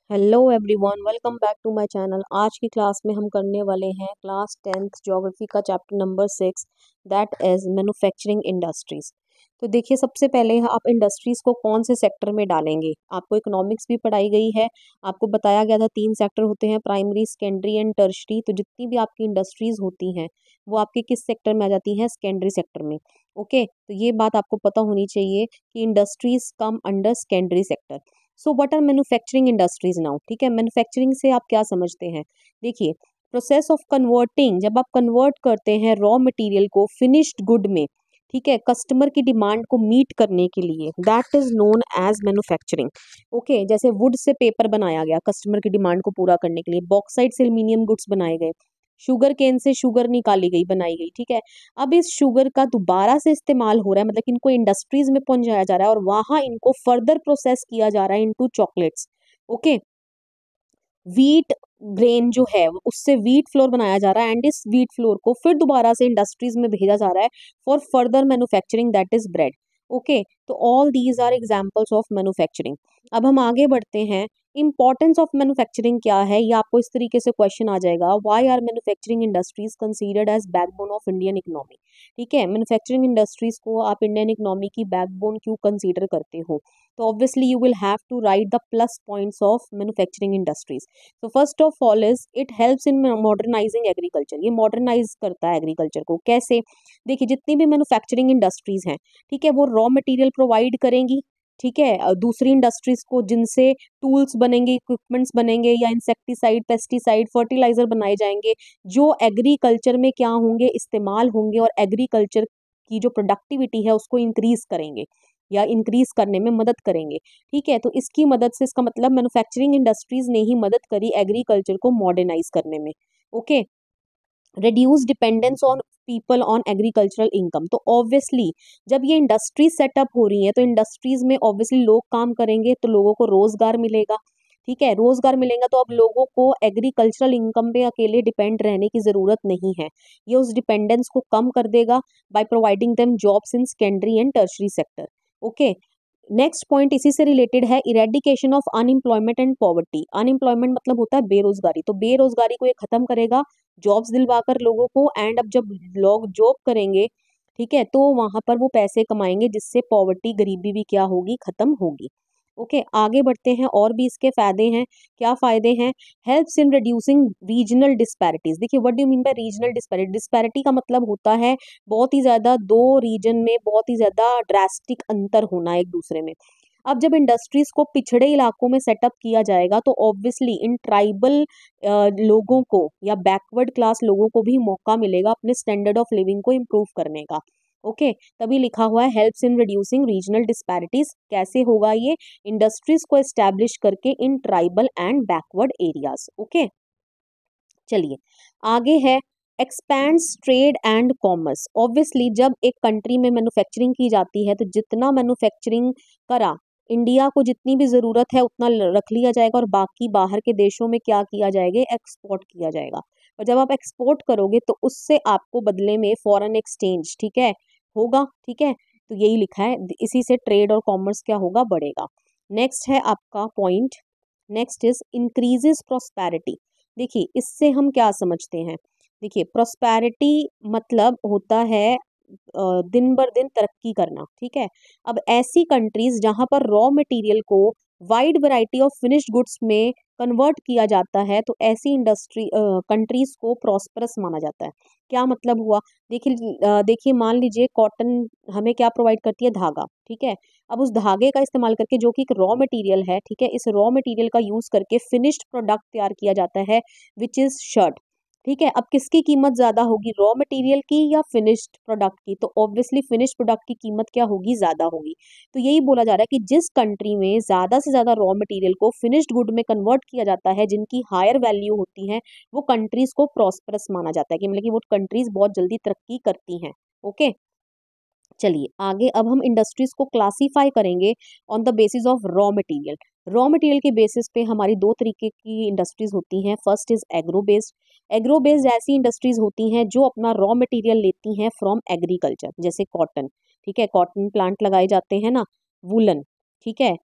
Hello everyone, welcome back to my channel. आज की class में हम करने वाले हैं क्लास 10th ज्योग्राफी का chapter number 6, that is manufacturing industries. तो देखिए, सबसे पहले आप इंडस्ट्रीज को कौन से सेक्टर में डालेंगे। आपको इकोनॉमिक्स भी पढ़ाई गई है, आपको बताया गया था 3 सेक्टर होते हैं, प्राइमरी, सेकेंडरी एंड टर्शरी। तो जितनी भी आपकी इंडस्ट्रीज होती हैं वो आपके किस सेक्टर में आ जाती हैं, सेकेंडरी सेक्टर में। ओके, तो ये बात आपको पता होनी चाहिए कि industries come under secondary sector. So what are manufacturing industries now. ठीक है, मैन्युफैक्चरिंग से आप क्या समझते हैं। देखिए, प्रोसेस ऑफ कन्वर्टिंग, जब आप कन्वर्ट करते हैं रॉ मटेरियल को फिनिश्ड गुड में, ठीक है, कस्टमर की डिमांड को मीट करने के लिए, that is known as manufacturing. Okay, जैसे वुड से पेपर बनाया गया कस्टमर की डिमांड को पूरा करने के लिए, बॉक्साइट से एल्यूमिनियम गुड्स बनाए गए, शुगर केन से शुगर निकाली गई, बनाई गई। ठीक है, अब इस शुगर का दोबारा से इस्तेमाल हो रहा है, मतलब कि इनको इंडस्ट्रीज में पहुंचाया जा रहा है और वहां इनको फर्दर प्रोसेस किया जा रहा है into chocolates. Okay, wheat grain जो है उससे व्हीट फ्लोर बनाया जा रहा है एंड इस व्हीट फ्लोर को फिर दोबारा से इंडस्ट्रीज में भेजा जा रहा है for further manufacturing, that is bread. Okay, तो all these are examples of manufacturing. अब हम आगे बढ़ते हैं, इंपॉर्टेंस ऑफ मैन्युफैक्चरिंग क्या है, ये आपको इस तरीके से क्वेश्चन आ जाएगा, why are manufacturing industries considered as backbone of Indian economy. ठीक है, मैन्युफैक्चरिंग इंडस्ट्रीज को आप इंडियन इकोनॉमी की बैकबोन क्यों कंसीडर करते हो। तो obviously you will have to write the plus points of manufacturing industries. तो first of all is it helps in modernizing agriculture. ये मॉडर्नाइज करता है एग्रीकल्चर को। कैसे? देखिए, जितनी भी मैन्युफैक्चरिंग इंडस्ट्रीज हैं, ठीक है, वो रॉ मटेरियल प्रोवाइड करेंगी, ठीक है, दूसरी इंडस्ट्रीज को, जिनसे टूल्स बनेंगे, इक्विपमेंट्स बनेंगे, या इंसेक्टिसाइड, पेस्टिसाइड, फर्टिलाइजर बनाए जाएंगे, जो एग्रीकल्चर में क्या होंगे, इस्तेमाल होंगे और एग्रीकल्चर की जो प्रोडक्टिविटी है उसको इंक्रीज करेंगे या इंक्रीज करने में मदद करेंगे। ठीक है, तो इसकी मदद से, इसका मतलब मैन्युफैक्चरिंग इंडस्ट्रीज ने ही मदद करी एग्रीकल्चर को मॉडर्नाइज करने में। Okay, reduce dependence on people on agricultural income. तो ऑब्वियसली जब ये इंडस्ट्रीज सेटअप हो रही हैं तो इंडस्ट्रीज में ऑब्वियसली लोग काम करेंगे तो लोगों को रोजगार मिलेगा। ठीक है, रोजगार मिलेगा तो अब लोगों को एग्रीकल्चरल इनकम पे अकेले डिपेंड रहने की जरूरत नहीं है। ये उस डिपेंडेंस को कम कर देगा by providing them jobs in secondary and tertiary sector. Okay, next point इसी से रिलेटेड है, eradication of unemployment and poverty. Unemployment मतलब होता है बेरोजगारी, तो बेरोजगारी को ये खत्म करेगा जॉब्स दिलवाकर लोगों को, एंड अब जब लोग जॉब करेंगे, ठीक है, तो वहां पर वो पैसे कमाएंगे जिससे पॉवर्टी, गरीबी भी क्या होगी, खत्म होगी। ओके, आगे बढ़ते हैं, और भी इसके फायदे हैं। क्या फायदे हैं? Helps in reducing regional disparities. देखिए, what do you mean by regional disparity. Disparity का मतलब होता है बहुत ही ज्यादा, दो रीजन में बहुत ही ज्यादा ड्रास्टिक अंतर होना एक दूसरे में। अब जब इंडस्ट्रीज को पिछड़े इलाकों में सेटअप किया जाएगा तो ऑब्वियसली इन ट्राइबल लोगों को या बैकवर्ड क्लास लोगों को भी मौका मिलेगा अपने स्टैंडर्ड ऑफ लिविंग को इम्प्रूव करने का। ओके, तभी लिखा हुआ है helps in reducing regional disparities. कैसे होगा ये? इंडस्ट्रीज को एस्टैब्लिश करके in tribal and backward areas. Okay, चलिए आगे है, expands trade and commerce. Obviously जब एक कंट्री में मैन्युफैक्चरिंग की जाती है तो जितना मैन्युफैक्चरिंग करा, इंडिया को जितनी भी ज़रूरत है उतना रख लिया जाएगा और बाकी बाहर के देशों में क्या किया जाएगा, एक्सपोर्ट किया जाएगा। और जब आप एक्सपोर्ट करोगे तो उससे आपको बदले में फॉरेन एक्सचेंज, ठीक है, होगा। ठीक है, तो यही लिखा है, इसी से ट्रेड और कॉमर्स क्या होगा, बढ़ेगा। नेक्स्ट है आपका point, next is increases prosperity. देखिए, इससे हम क्या समझते हैं। देखिए, प्रोस्पैरिटी मतलब होता है दिन बर दिन तरक्की करना। ठीक है, अब ऐसी कंट्रीज जहां पर रॉ मटेरियल को wide variety of finished goods में कन्वर्ट किया जाता है तो ऐसी इंडस्ट्री कंट्रीज को प्रॉस्परस माना जाता है। क्या मतलब हुआ? देखिए, मान लीजिए कॉटन हमें क्या प्रोवाइड करती है, धागा। ठीक है, अब उस धागे का इस्तेमाल करके, जो कि एक रॉ मटेरियल है, ठीक है, इस रॉ मटेरियल का यूज करके फिनिश्ड प्रोडक्ट तैयार किया जाता है, विच इज शर्ट। ठीक है, अब किसकी कीमत ज्यादा होगी, रॉ मटेरियल की या फिनिश्ड प्रोडक्ट की? तो ऑब्वियसली फिनिश्ड प्रोडक्ट की कीमत क्या होगी, ज्यादा होगी। तो यही बोला जा रहा है कि जिस कंट्री में ज्यादा से ज्यादा रॉ मटेरियल को फिनिश्ड गुड में कन्वर्ट किया जाता है, जिनकी हायर वैल्यू होती है, वो कंट्रीज को प्रॉस्परस माना जाता है, कि मतलब कि वो कंट्रीज बहुत जल्दी तरक्की करती हैं। ओके, चलिए आगे, अब हम इंडस्ट्रीज को क्लासीफाई करेंगे on the basis of raw material. Raw material के बेसिस पे हमारी दो तरीके की इंडस्ट्रीज होती हैं। First is agro based. Agro based ऐसी इंडस्ट्रीज होती हैं जो अपना रॉ मटेरियल लेती हैं फ्रॉम एग्रीकल्चर, जैसे कॉटन। ठीक है, कॉटन प्लांट लगाए जाते हैं ना, वुलन। ठीक है,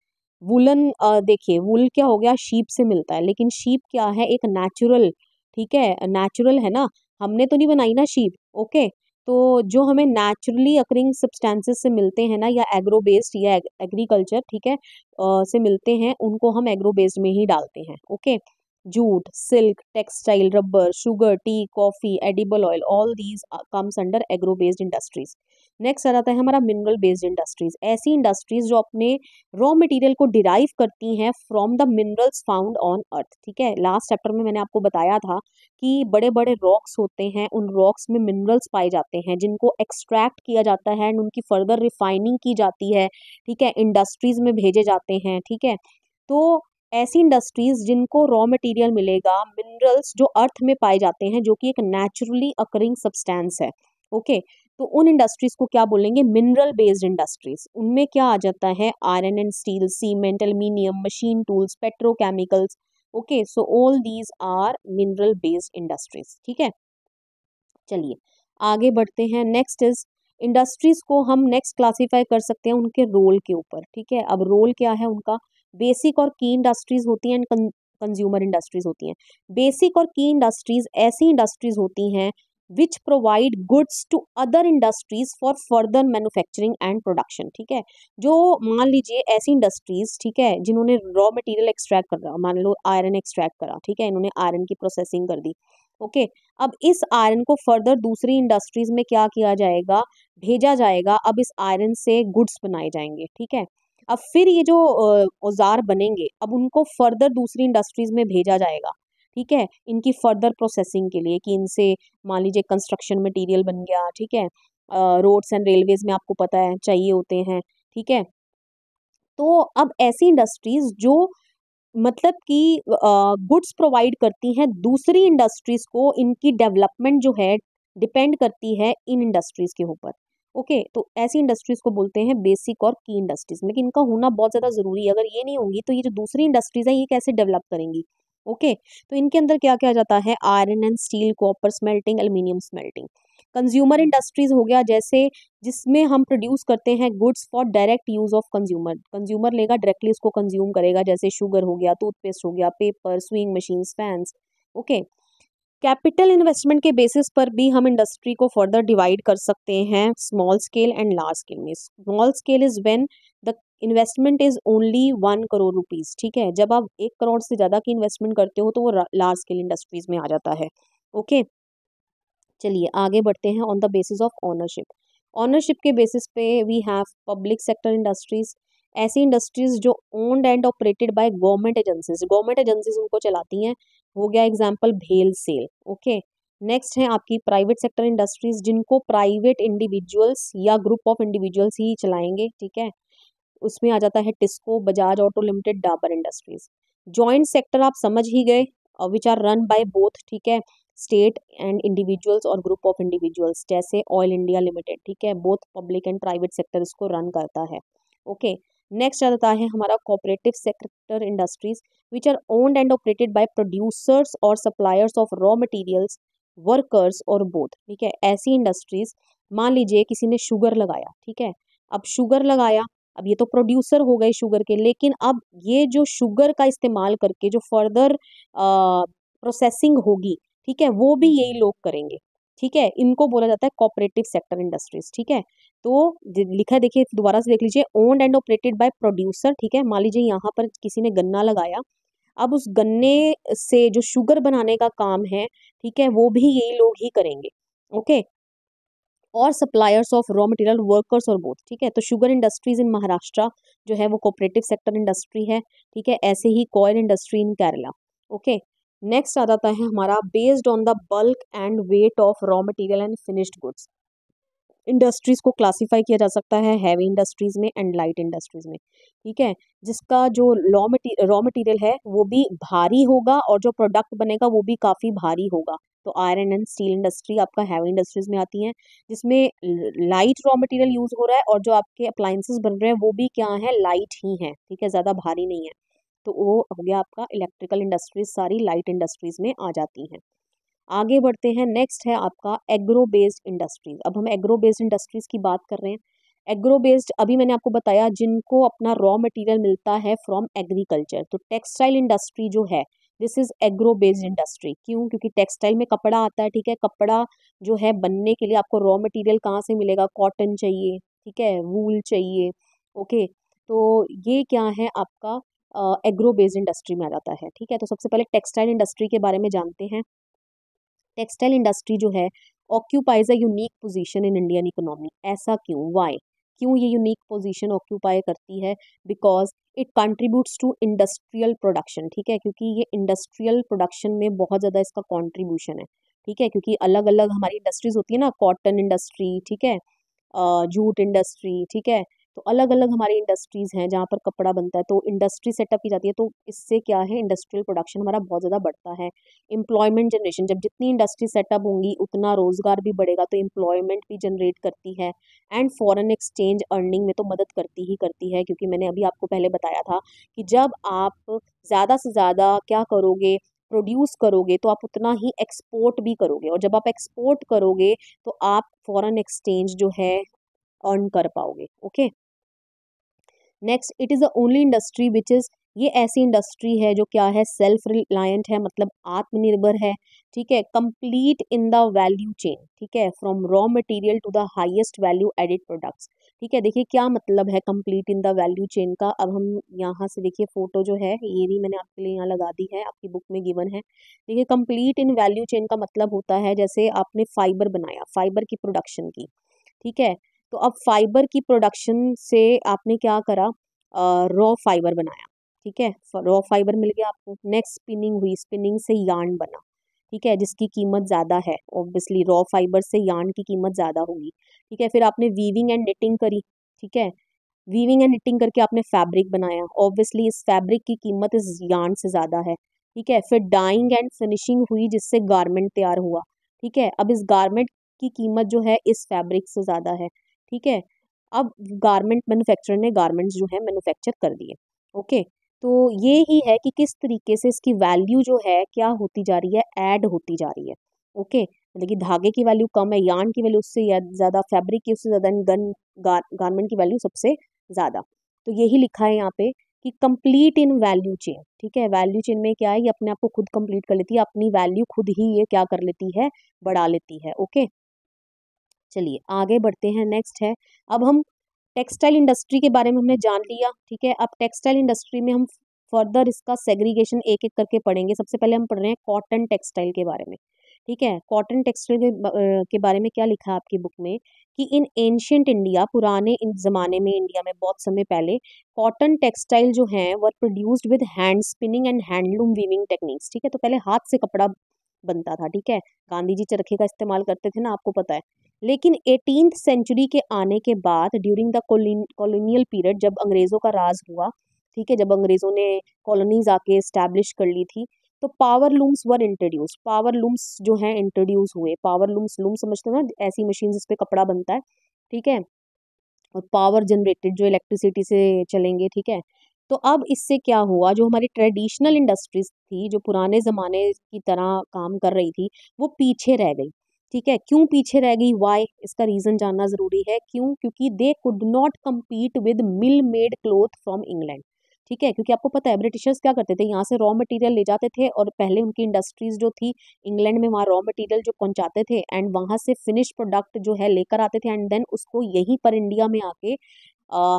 वुलन, देखिए वुल क्या हो गया, शीप से मिलता है, लेकिन शीप क्या है, एक नेचुरल, ठीक है, नेचुरल है ना, हमने तो नहीं बनाई ना शीप। ओके, तो जो हमें नेचुरली अकरिंग सब्सटेंसेस से मिलते हैं ना, या एग्रो बेस्ड या एग्रीकल्चर, ठीक है, से मिलते हैं, उनको हम एग्रो बेस्ड में ही डालते हैं। Okay, jute, silk, textile, rubber, sugar, tea, coffee, edible oil, all these comes under agro based industries. Next आ जाता है हमारा मिनरल बेस्ड इंडस्ट्रीज, ऐसी इंडस्ट्रीज जो अपने रॉ मटेरियल को डिराइव करती हैं from the minerals found on earth. ठीक है, लास्ट चैप्टर में मैंने आपको बताया था कि बड़े बड़े रॉक्स होते हैं, उन रॉक्स में मिनरल्स पाए जाते हैं जिनको एक्सट्रैक्ट किया जाता है एंड उनकी फर्दर रिफाइनिंग की जाती है। ठीक है, इंडस्ट्रीज में भेजे जाते हैं। ठीक है, तो ऐसी इंडस्ट्रीज जिनको रॉ मटेरियल मिलेगा, मिनरल्स जो अर्थ में पाए जाते हैं, जो कि एक नेचुरली अकरिंग सब्सटेंस है। ओके, तो उन इंडस्ट्रीज को क्या बोलेंगे, मिनरल बेस्ड इंडस्ट्रीज। उनमें क्या आ जाता है, iron and steel, cement, aluminium, machine tools, petrochemicals. Okay, so all these are mineral based industries. ठीक है, चलिए आगे बढ़ते हैं। नेक्स्ट इज इंडस्ट्रीज को हम नेक्स्ट क्लासीफाई कर सकते हैं उनके रोल के ऊपर। ठीक है, अब रोल क्या है उनका, बेसिक और की इंडस्ट्रीज होती हैं एंड कंज्यूमर इंडस्ट्रीज होती हैं। बेसिक और की इंडस्ट्रीज ऐसी इंडस्ट्रीज होती हैं which provide goods to other industries for further manufacturing and production. ठीक है, जो मान लीजिए ऐसी इंडस्ट्रीज, ठीक है, जिन्होंने रॉ मटेरियल एक्सट्रैक्ट कर रहा, मान लो आयरन एक्सट्रैक्ट करा, ठीक है, इन्होंने आयरन की प्रोसेसिंग कर दी। ओके, अब इस आयरन को फर्दर दूसरी इंडस्ट्रीज में क्या किया जाएगा, भेजा जाएगा। अब इस आयरन से गुड्स बनाए जाएंगे। ठीक है, अब फिर ये जो औजार बनेंगे, अब उनको फर्दर दूसरी इंडस्ट्रीज में भेजा जाएगा। ठीक है, इनकी फर्दर प्रोसेसिंग के लिए, कि इनसे मान लीजिए कंस्ट्रक्शन मटेरियल बन गया। ठीक है, रोड्स एंड रेलवेज में आपको पता है चाहिए होते हैं। ठीक है, तो अब ऐसी इंडस्ट्रीज जो मतलब कि गुड्स प्रोवाइड करती हैं दूसरी इंडस्ट्रीज को, इनकी डेवलपमेंट जो है डिपेंड करती है इन इंडस्ट्रीज के ऊपर। ओके, तो ऐसी इंडस्ट्रीज को बोलते हैं बेसिक और की इंडस्ट्रीज, लेकिन इनका होना बहुत ज़्यादा ज़रूरी है। अगर ये नहीं होंगी तो ये जो दूसरी इंडस्ट्रीज है ये कैसे डेवलप करेंगी। ओके, तो इनके अंदर क्या क्या जाता है, iron and steel, copper smelting, aluminium smelting. Consumer industries हो गया, जैसे जिसमें हम प्रोड्यूस करते हैं goods for direct use of consumer, consumer लेगा डायरेक्टली उसको कंज्यूम करेगा, जैसे शुगर हो गया, टूथपेस्ट हो गया, paper, swing machines, fans. Okay, capital investment के बेसिस पर भी हम इंडस्ट्री को फर्दर डिवाइड कर सकते हैं small scale and large scale में। Small scale is when the investment is only 1 crore rupees. ठीक है, जब आप 1 करोड़ से ज़्यादा की इन्वेस्टमेंट करते हो तो वो लार्ज स्केल इंडस्ट्रीज में आ जाता है। ओके, चलिए आगे बढ़ते हैं। On the basis of ownership, ownership के बेसिस पे we have public sector industries, ऐसी इंडस्ट्रीज जो owned and operated by government agencies, government agencies उनको चलाती हैं। हो गया एग्जांपल भेल सेल। ओके, नेक्स्ट है आपकी प्राइवेट सेक्टर इंडस्ट्रीज, जिनको प्राइवेट इंडिविजुअल्स या ग्रुप ऑफ इंडिविजुअल्स ही चलाएंगे। ठीक है, उसमें आ जाता है Tisco, Bajaj auto limited, Dabur industries. Joint sector आप समझ ही गए, which are run by both. ठीक है, स्टेट एंड इंडिविजुअल्स और ग्रुप ऑफ इंडिविजुअल्स, जैसे ऑयल इंडिया लिमिटेड। ठीक है, both public and private sector इसको रन करता है। ओके, नेक्स्ट आता है हमारा cooperative sector industries, which are owned and operated by producers और suppliers of raw materials, workers और बोथ। ठीक है, ऐसी इंडस्ट्रीज, मान लीजिए किसी ने शुगर लगाया। ठीक है, अब शुगर लगाया, अब ये तो प्रोड्यूसर हो गए शुगर के, लेकिन अब ये जो शुगर का इस्तेमाल करके जो फर्दर प्रोसेसिंग होगी, ठीक है, वो भी यही लोग करेंगे। ठीक है, इनको बोला जाता है कोऑपरेटिव सेक्टर इंडस्ट्रीज। ठीक है, तो लिखा है, देखिए दोबारा से देख लीजिए, owned and operated bye producer. ठीक है, मान लीजिए यहाँ पर किसी ने गन्ना लगाया, अब उस गन्ने से जो शुगर बनाने का काम है, ठीक है, वो भी यही लोग ही करेंगे। ओके, और suppliers of raw material, workers और बोथ। ठीक है, तो शुगर इंडस्ट्रीज इन महाराष्ट्र जो है वो कोऑपरेटिव सेक्टर इंडस्ट्री है। ठीक है, ऐसे ही coil industry in Kerala. Okay, next आ जाता है हमारा based on the bulk and weight of raw material and finished goods. Industries को क्लासिफाई किया जा सकता है हैवी इंडस्ट्रीज में एंड लाइट इंडस्ट्रीज में। ठीक है, जिसका जो रॉ मटेरियल है वो भी भारी होगा और जो प्रोडक्ट बनेगा वो भी काफ़ी भारी होगा। तो आयरन एंड स्टील इंडस्ट्री आपका हैवी इंडस्ट्रीज में आती हैं, जिसमें लाइट रॉ मटेरियल यूज़ हो रहा है और जो आपके अप्लाइंसेस बन रहे हैं वो भी क्या है, लाइट ही हैं। ठीक है, ज़्यादा भारी नहीं है। तो वो हो गया आपका इलेक्ट्रिकल इंडस्ट्रीज, सारी लाइट इंडस्ट्रीज में आ जाती हैं। आगे बढ़ते हैं। नेक्स्ट है आपका एग्रो बेस्ड इंडस्ट्रीज। अब हम एग्रो बेस्ड इंडस्ट्रीज की बात कर रहे हैं। एग्रो बेस्ड अभी मैंने आपको बताया जिनको अपना रॉ मटेरियल मिलता है फ्रॉम एग्रीकल्चर। तो टेक्सटाइल इंडस्ट्री जो है this is agro based industry. क्यों? क्योंकि टेक्सटाइल में कपड़ा आता है, ठीक है। कपड़ा जो है बनने के लिए आपको रॉ मटेरियल कहाँ से मिलेगा? कॉटन चाहिए, ठीक है, वूल चाहिए। ओके, तो ये क्या है आपका एग्रो बेस्ड इंडस्ट्री में आ जाता है, ठीक है। तो सबसे पहले टेक्सटाइल इंडस्ट्री के बारे में जानते हैं। टेक्सटाइल इंडस्ट्री जो है occupies a unique position in Indian economy. ऐसा क्यों? वाई? क्यों ये यूनिक पोजीशन ऑक्यूपाई करती है? Because it contributes to industrial production, ठीक है। क्योंकि ये इंडस्ट्रियल प्रोडक्शन में बहुत ज़्यादा इसका कंट्रीब्यूशन है, ठीक है। क्योंकि अलग अलग हमारी इंडस्ट्रीज होती है ना, कॉटन इंडस्ट्री, ठीक है, जूट इंडस्ट्री, ठीक है। तो अलग अलग हमारी इंडस्ट्रीज हैं जहाँ पर कपड़ा बनता है, तो इंडस्ट्री सेटअप की जाती है। तो इससे क्या है, इंडस्ट्रियल प्रोडक्शन हमारा बहुत ज़्यादा बढ़ता है। एम्प्लॉयमेंट जनरेशन, जब जितनी इंडस्ट्री सेटअप होंगी उतना रोजगार भी बढ़ेगा, तो एम्प्लॉयमेंट भी जनरेट करती है। एंड फॉरेन एक्सचेंज अर्निंग में तो मदद करती है, क्योंकि मैंने अभी आपको पहले बताया था कि जब आप ज़्यादा से ज़्यादा क्या करोगे, प्रोड्यूस करोगे, तो आप उतना ही एक्सपोर्ट भी करोगे, और जब आप एक्सपोर्ट करोगे तो आप फॉरेन एक्सचेंज जो है अर्न कर पाओगे। Okay, next, it is the only industry which is, ये ऐसी इंडस्ट्री है जो क्या है, सेल्फ रिलायंट है, मतलब आत्मनिर्भर है, ठीक है। Complete in the value chain, ठीक है, from raw material to the highest value added products, ठीक है। देखिए क्या मतलब है complete in the value chain का। अब हम यहाँ से देखिए फोटो जो है ये भी मैंने आपके लिए यहाँ लगा दी है, आपकी बुक में गिवन है। देखिए कंप्लीट इन वैल्यू चेन का मतलब होता है जैसे आपने फाइबर बनाया, फाइबर की प्रोडक्शन की, ठीक है। तो अब फाइबर की प्रोडक्शन से आपने क्या करा, रॉ फाइबर बनाया, ठीक है। रॉ फाइबर मिल गया आपको। नेक्स्ट स्पिनिंग हुई, स्पिनिंग से यार्न बना, ठीक है, जिसकी कीमत ज़्यादा है। ऑब्वियसली रॉ फाइबर से यार्न की कीमत ज़्यादा होगी, ठीक है। फिर आपने वीविंग एंड निटिंग करी, ठीक है। वीविंग एंड निटिंग करके आपने फैब्रिक बनाया, ऑब्वियसली इस फैब्रिक की कीमत इस यार्न से ज़्यादा है, ठीक है। फिर डाइंग एंड फिनिशिंग हुई जिससे गारमेंट तैयार हुआ, ठीक है। अब इस गारमेंट की कीमत जो है इस फैब्रिक से ज़्यादा है, ठीक है। अब गारमेंट मैन्युफैक्चरर ने गारमेंट्स जो है मैन्युफैक्चर कर दिए। ओके, तो ये ही है कि किस तरीके से इसकी वैल्यू जो है क्या होती जा रही है, ऐड होती जा रही है। ओके, मतलब कि धागे की वैल्यू कम है, यार्न की वैल्यू उससे ज़्यादा, फैब्रिक की उससे ज़्यादा, गारमेंट की वैल्यू सबसे ज़्यादा। तो यही लिखा है यहाँ पे कि कंप्लीट इन वैल्यू चेन, ठीक है। वैल्यू चेन में क्या है, ये अपने आप को खुद कंप्लीट कर लेती है, अपनी वैल्यू खुद ही ये क्या कर लेती है, बढ़ा लेती है। ओके, चलिए आगे बढ़ते हैं। नेक्स्ट है, अब हम टेक्सटाइल इंडस्ट्री के बारे में हमने जान लिया, ठीक है। अब टेक्सटाइल इंडस्ट्री में हम फर्दर इसका सेग्रीगेशन एक एक करके पढ़ेंगे। सबसे पहले हम पढ़ रहे हैं कॉटन टेक्सटाइल के बारे में, ठीक है। कॉटन टेक्सटाइल के बारे में क्या लिखा है आपकी बुक में कि इन एंशियंट इंडिया, पुराने इन ज़माने में इंडिया में बहुत समय पहले कॉटन टेक्सटाइल जो हैं वर produced with hand spinning and handloom weaving techniques, ठीक है। तो पहले हाथ से कपड़ा बनता था, ठीक है। गांधी जी चरखे का इस्तेमाल करते थे ना, आपको पता है। लेकिन 18th सेंचुरी के आने के बाद ड्यूरिंग द कॉलोनियल पीरियड, जब अंग्रेज़ों का राज हुआ, ठीक है, जब अंग्रेज़ों ने कॉलोनीज आके इस्टेब्लिश कर ली थी, तो पावर लूम्स वर इंट्रोड्यूस, पावर लूम्स जो हैं इंट्रोड्यूस हुए। पावर लूम्स, लूम समझते हो ना, ऐसी मशीन जिस पे कपड़ा बनता है, ठीक है, और पावर जनरेटेड जो इलेक्ट्रिसिटी से चलेंगे, ठीक है। तो अब इससे क्या हुआ, जो हमारी ट्रेडिशनल इंडस्ट्रीज थी जो पुराने ज़माने की तरह काम कर रही थी, वो पीछे रह गई, ठीक है। क्यों पीछे रह गई, वाई, इसका रीज़न जानना ज़रूरी है। क्यों? क्योंकि they could not compete with mill made cloth from England, ठीक है। क्योंकि आपको पता है ब्रिटिशर्स क्या करते थे, यहाँ से रॉ मटेरियल ले जाते थे, और पहले उनकी इंडस्ट्रीज जो थी इंग्लैंड में, वहाँ रॉ मटेरियल जो पहुँचाते थे एंड वहाँ से फिनिश प्रोडक्ट जो है लेकर आते थे, एंड देन उसको यहीं पर इंडिया में आके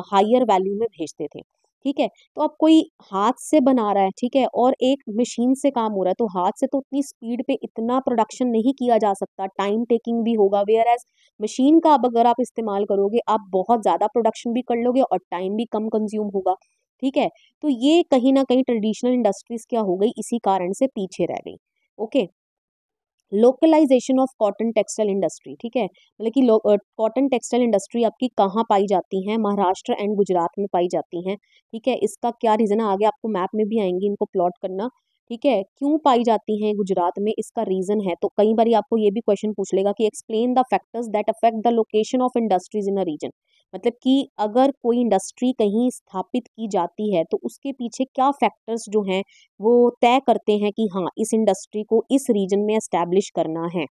हायर वैल्यू में भेजते थे, ठीक है। तो अब कोई हाथ से बना रहा है, ठीक है, और एक मशीन से काम हो रहा है, तो हाथ से तो उतनी स्पीड पे इतना प्रोडक्शन नहीं किया जा सकता, टाइम टेकिंग भी होगा। वेयर एज मशीन का अब अगर आप इस्तेमाल करोगे, आप बहुत ज़्यादा प्रोडक्शन भी कर लोगे और टाइम भी कम कंज्यूम होगा, ठीक है। तो ये कहीं ना कहीं ट्रेडिशनल इंडस्ट्रीज क्या हो गई, इसी कारण से पीछे रह गई। Okay, localisation of cotton textile industry, ठीक है, मतलब कि कॉटन टेक्सटाइल इंडस्ट्री आपकी कहाँ पाई जाती है, महाराष्ट्र एंड गुजरात में पाई जाती हैं, ठीक है। इसका क्या रीज़न है, आगे आपको मैप में भी आएंगी, इनको प्लॉट करना, ठीक है। क्यों पाई जाती हैं गुजरात में, इसका रीज़न है। तो कई बार आपको ये भी क्वेश्चन पूछ लेगा कि explain the factors that affect the location of industries in a region, मतलब कि अगर कोई इंडस्ट्री कहीं स्थापित की जाती है तो उसके पीछे क्या फैक्टर्स जो हैं वो तय करते हैं कि हाँ इस इंडस्ट्री को इस रीजन में एस्टैब्लिश करना है।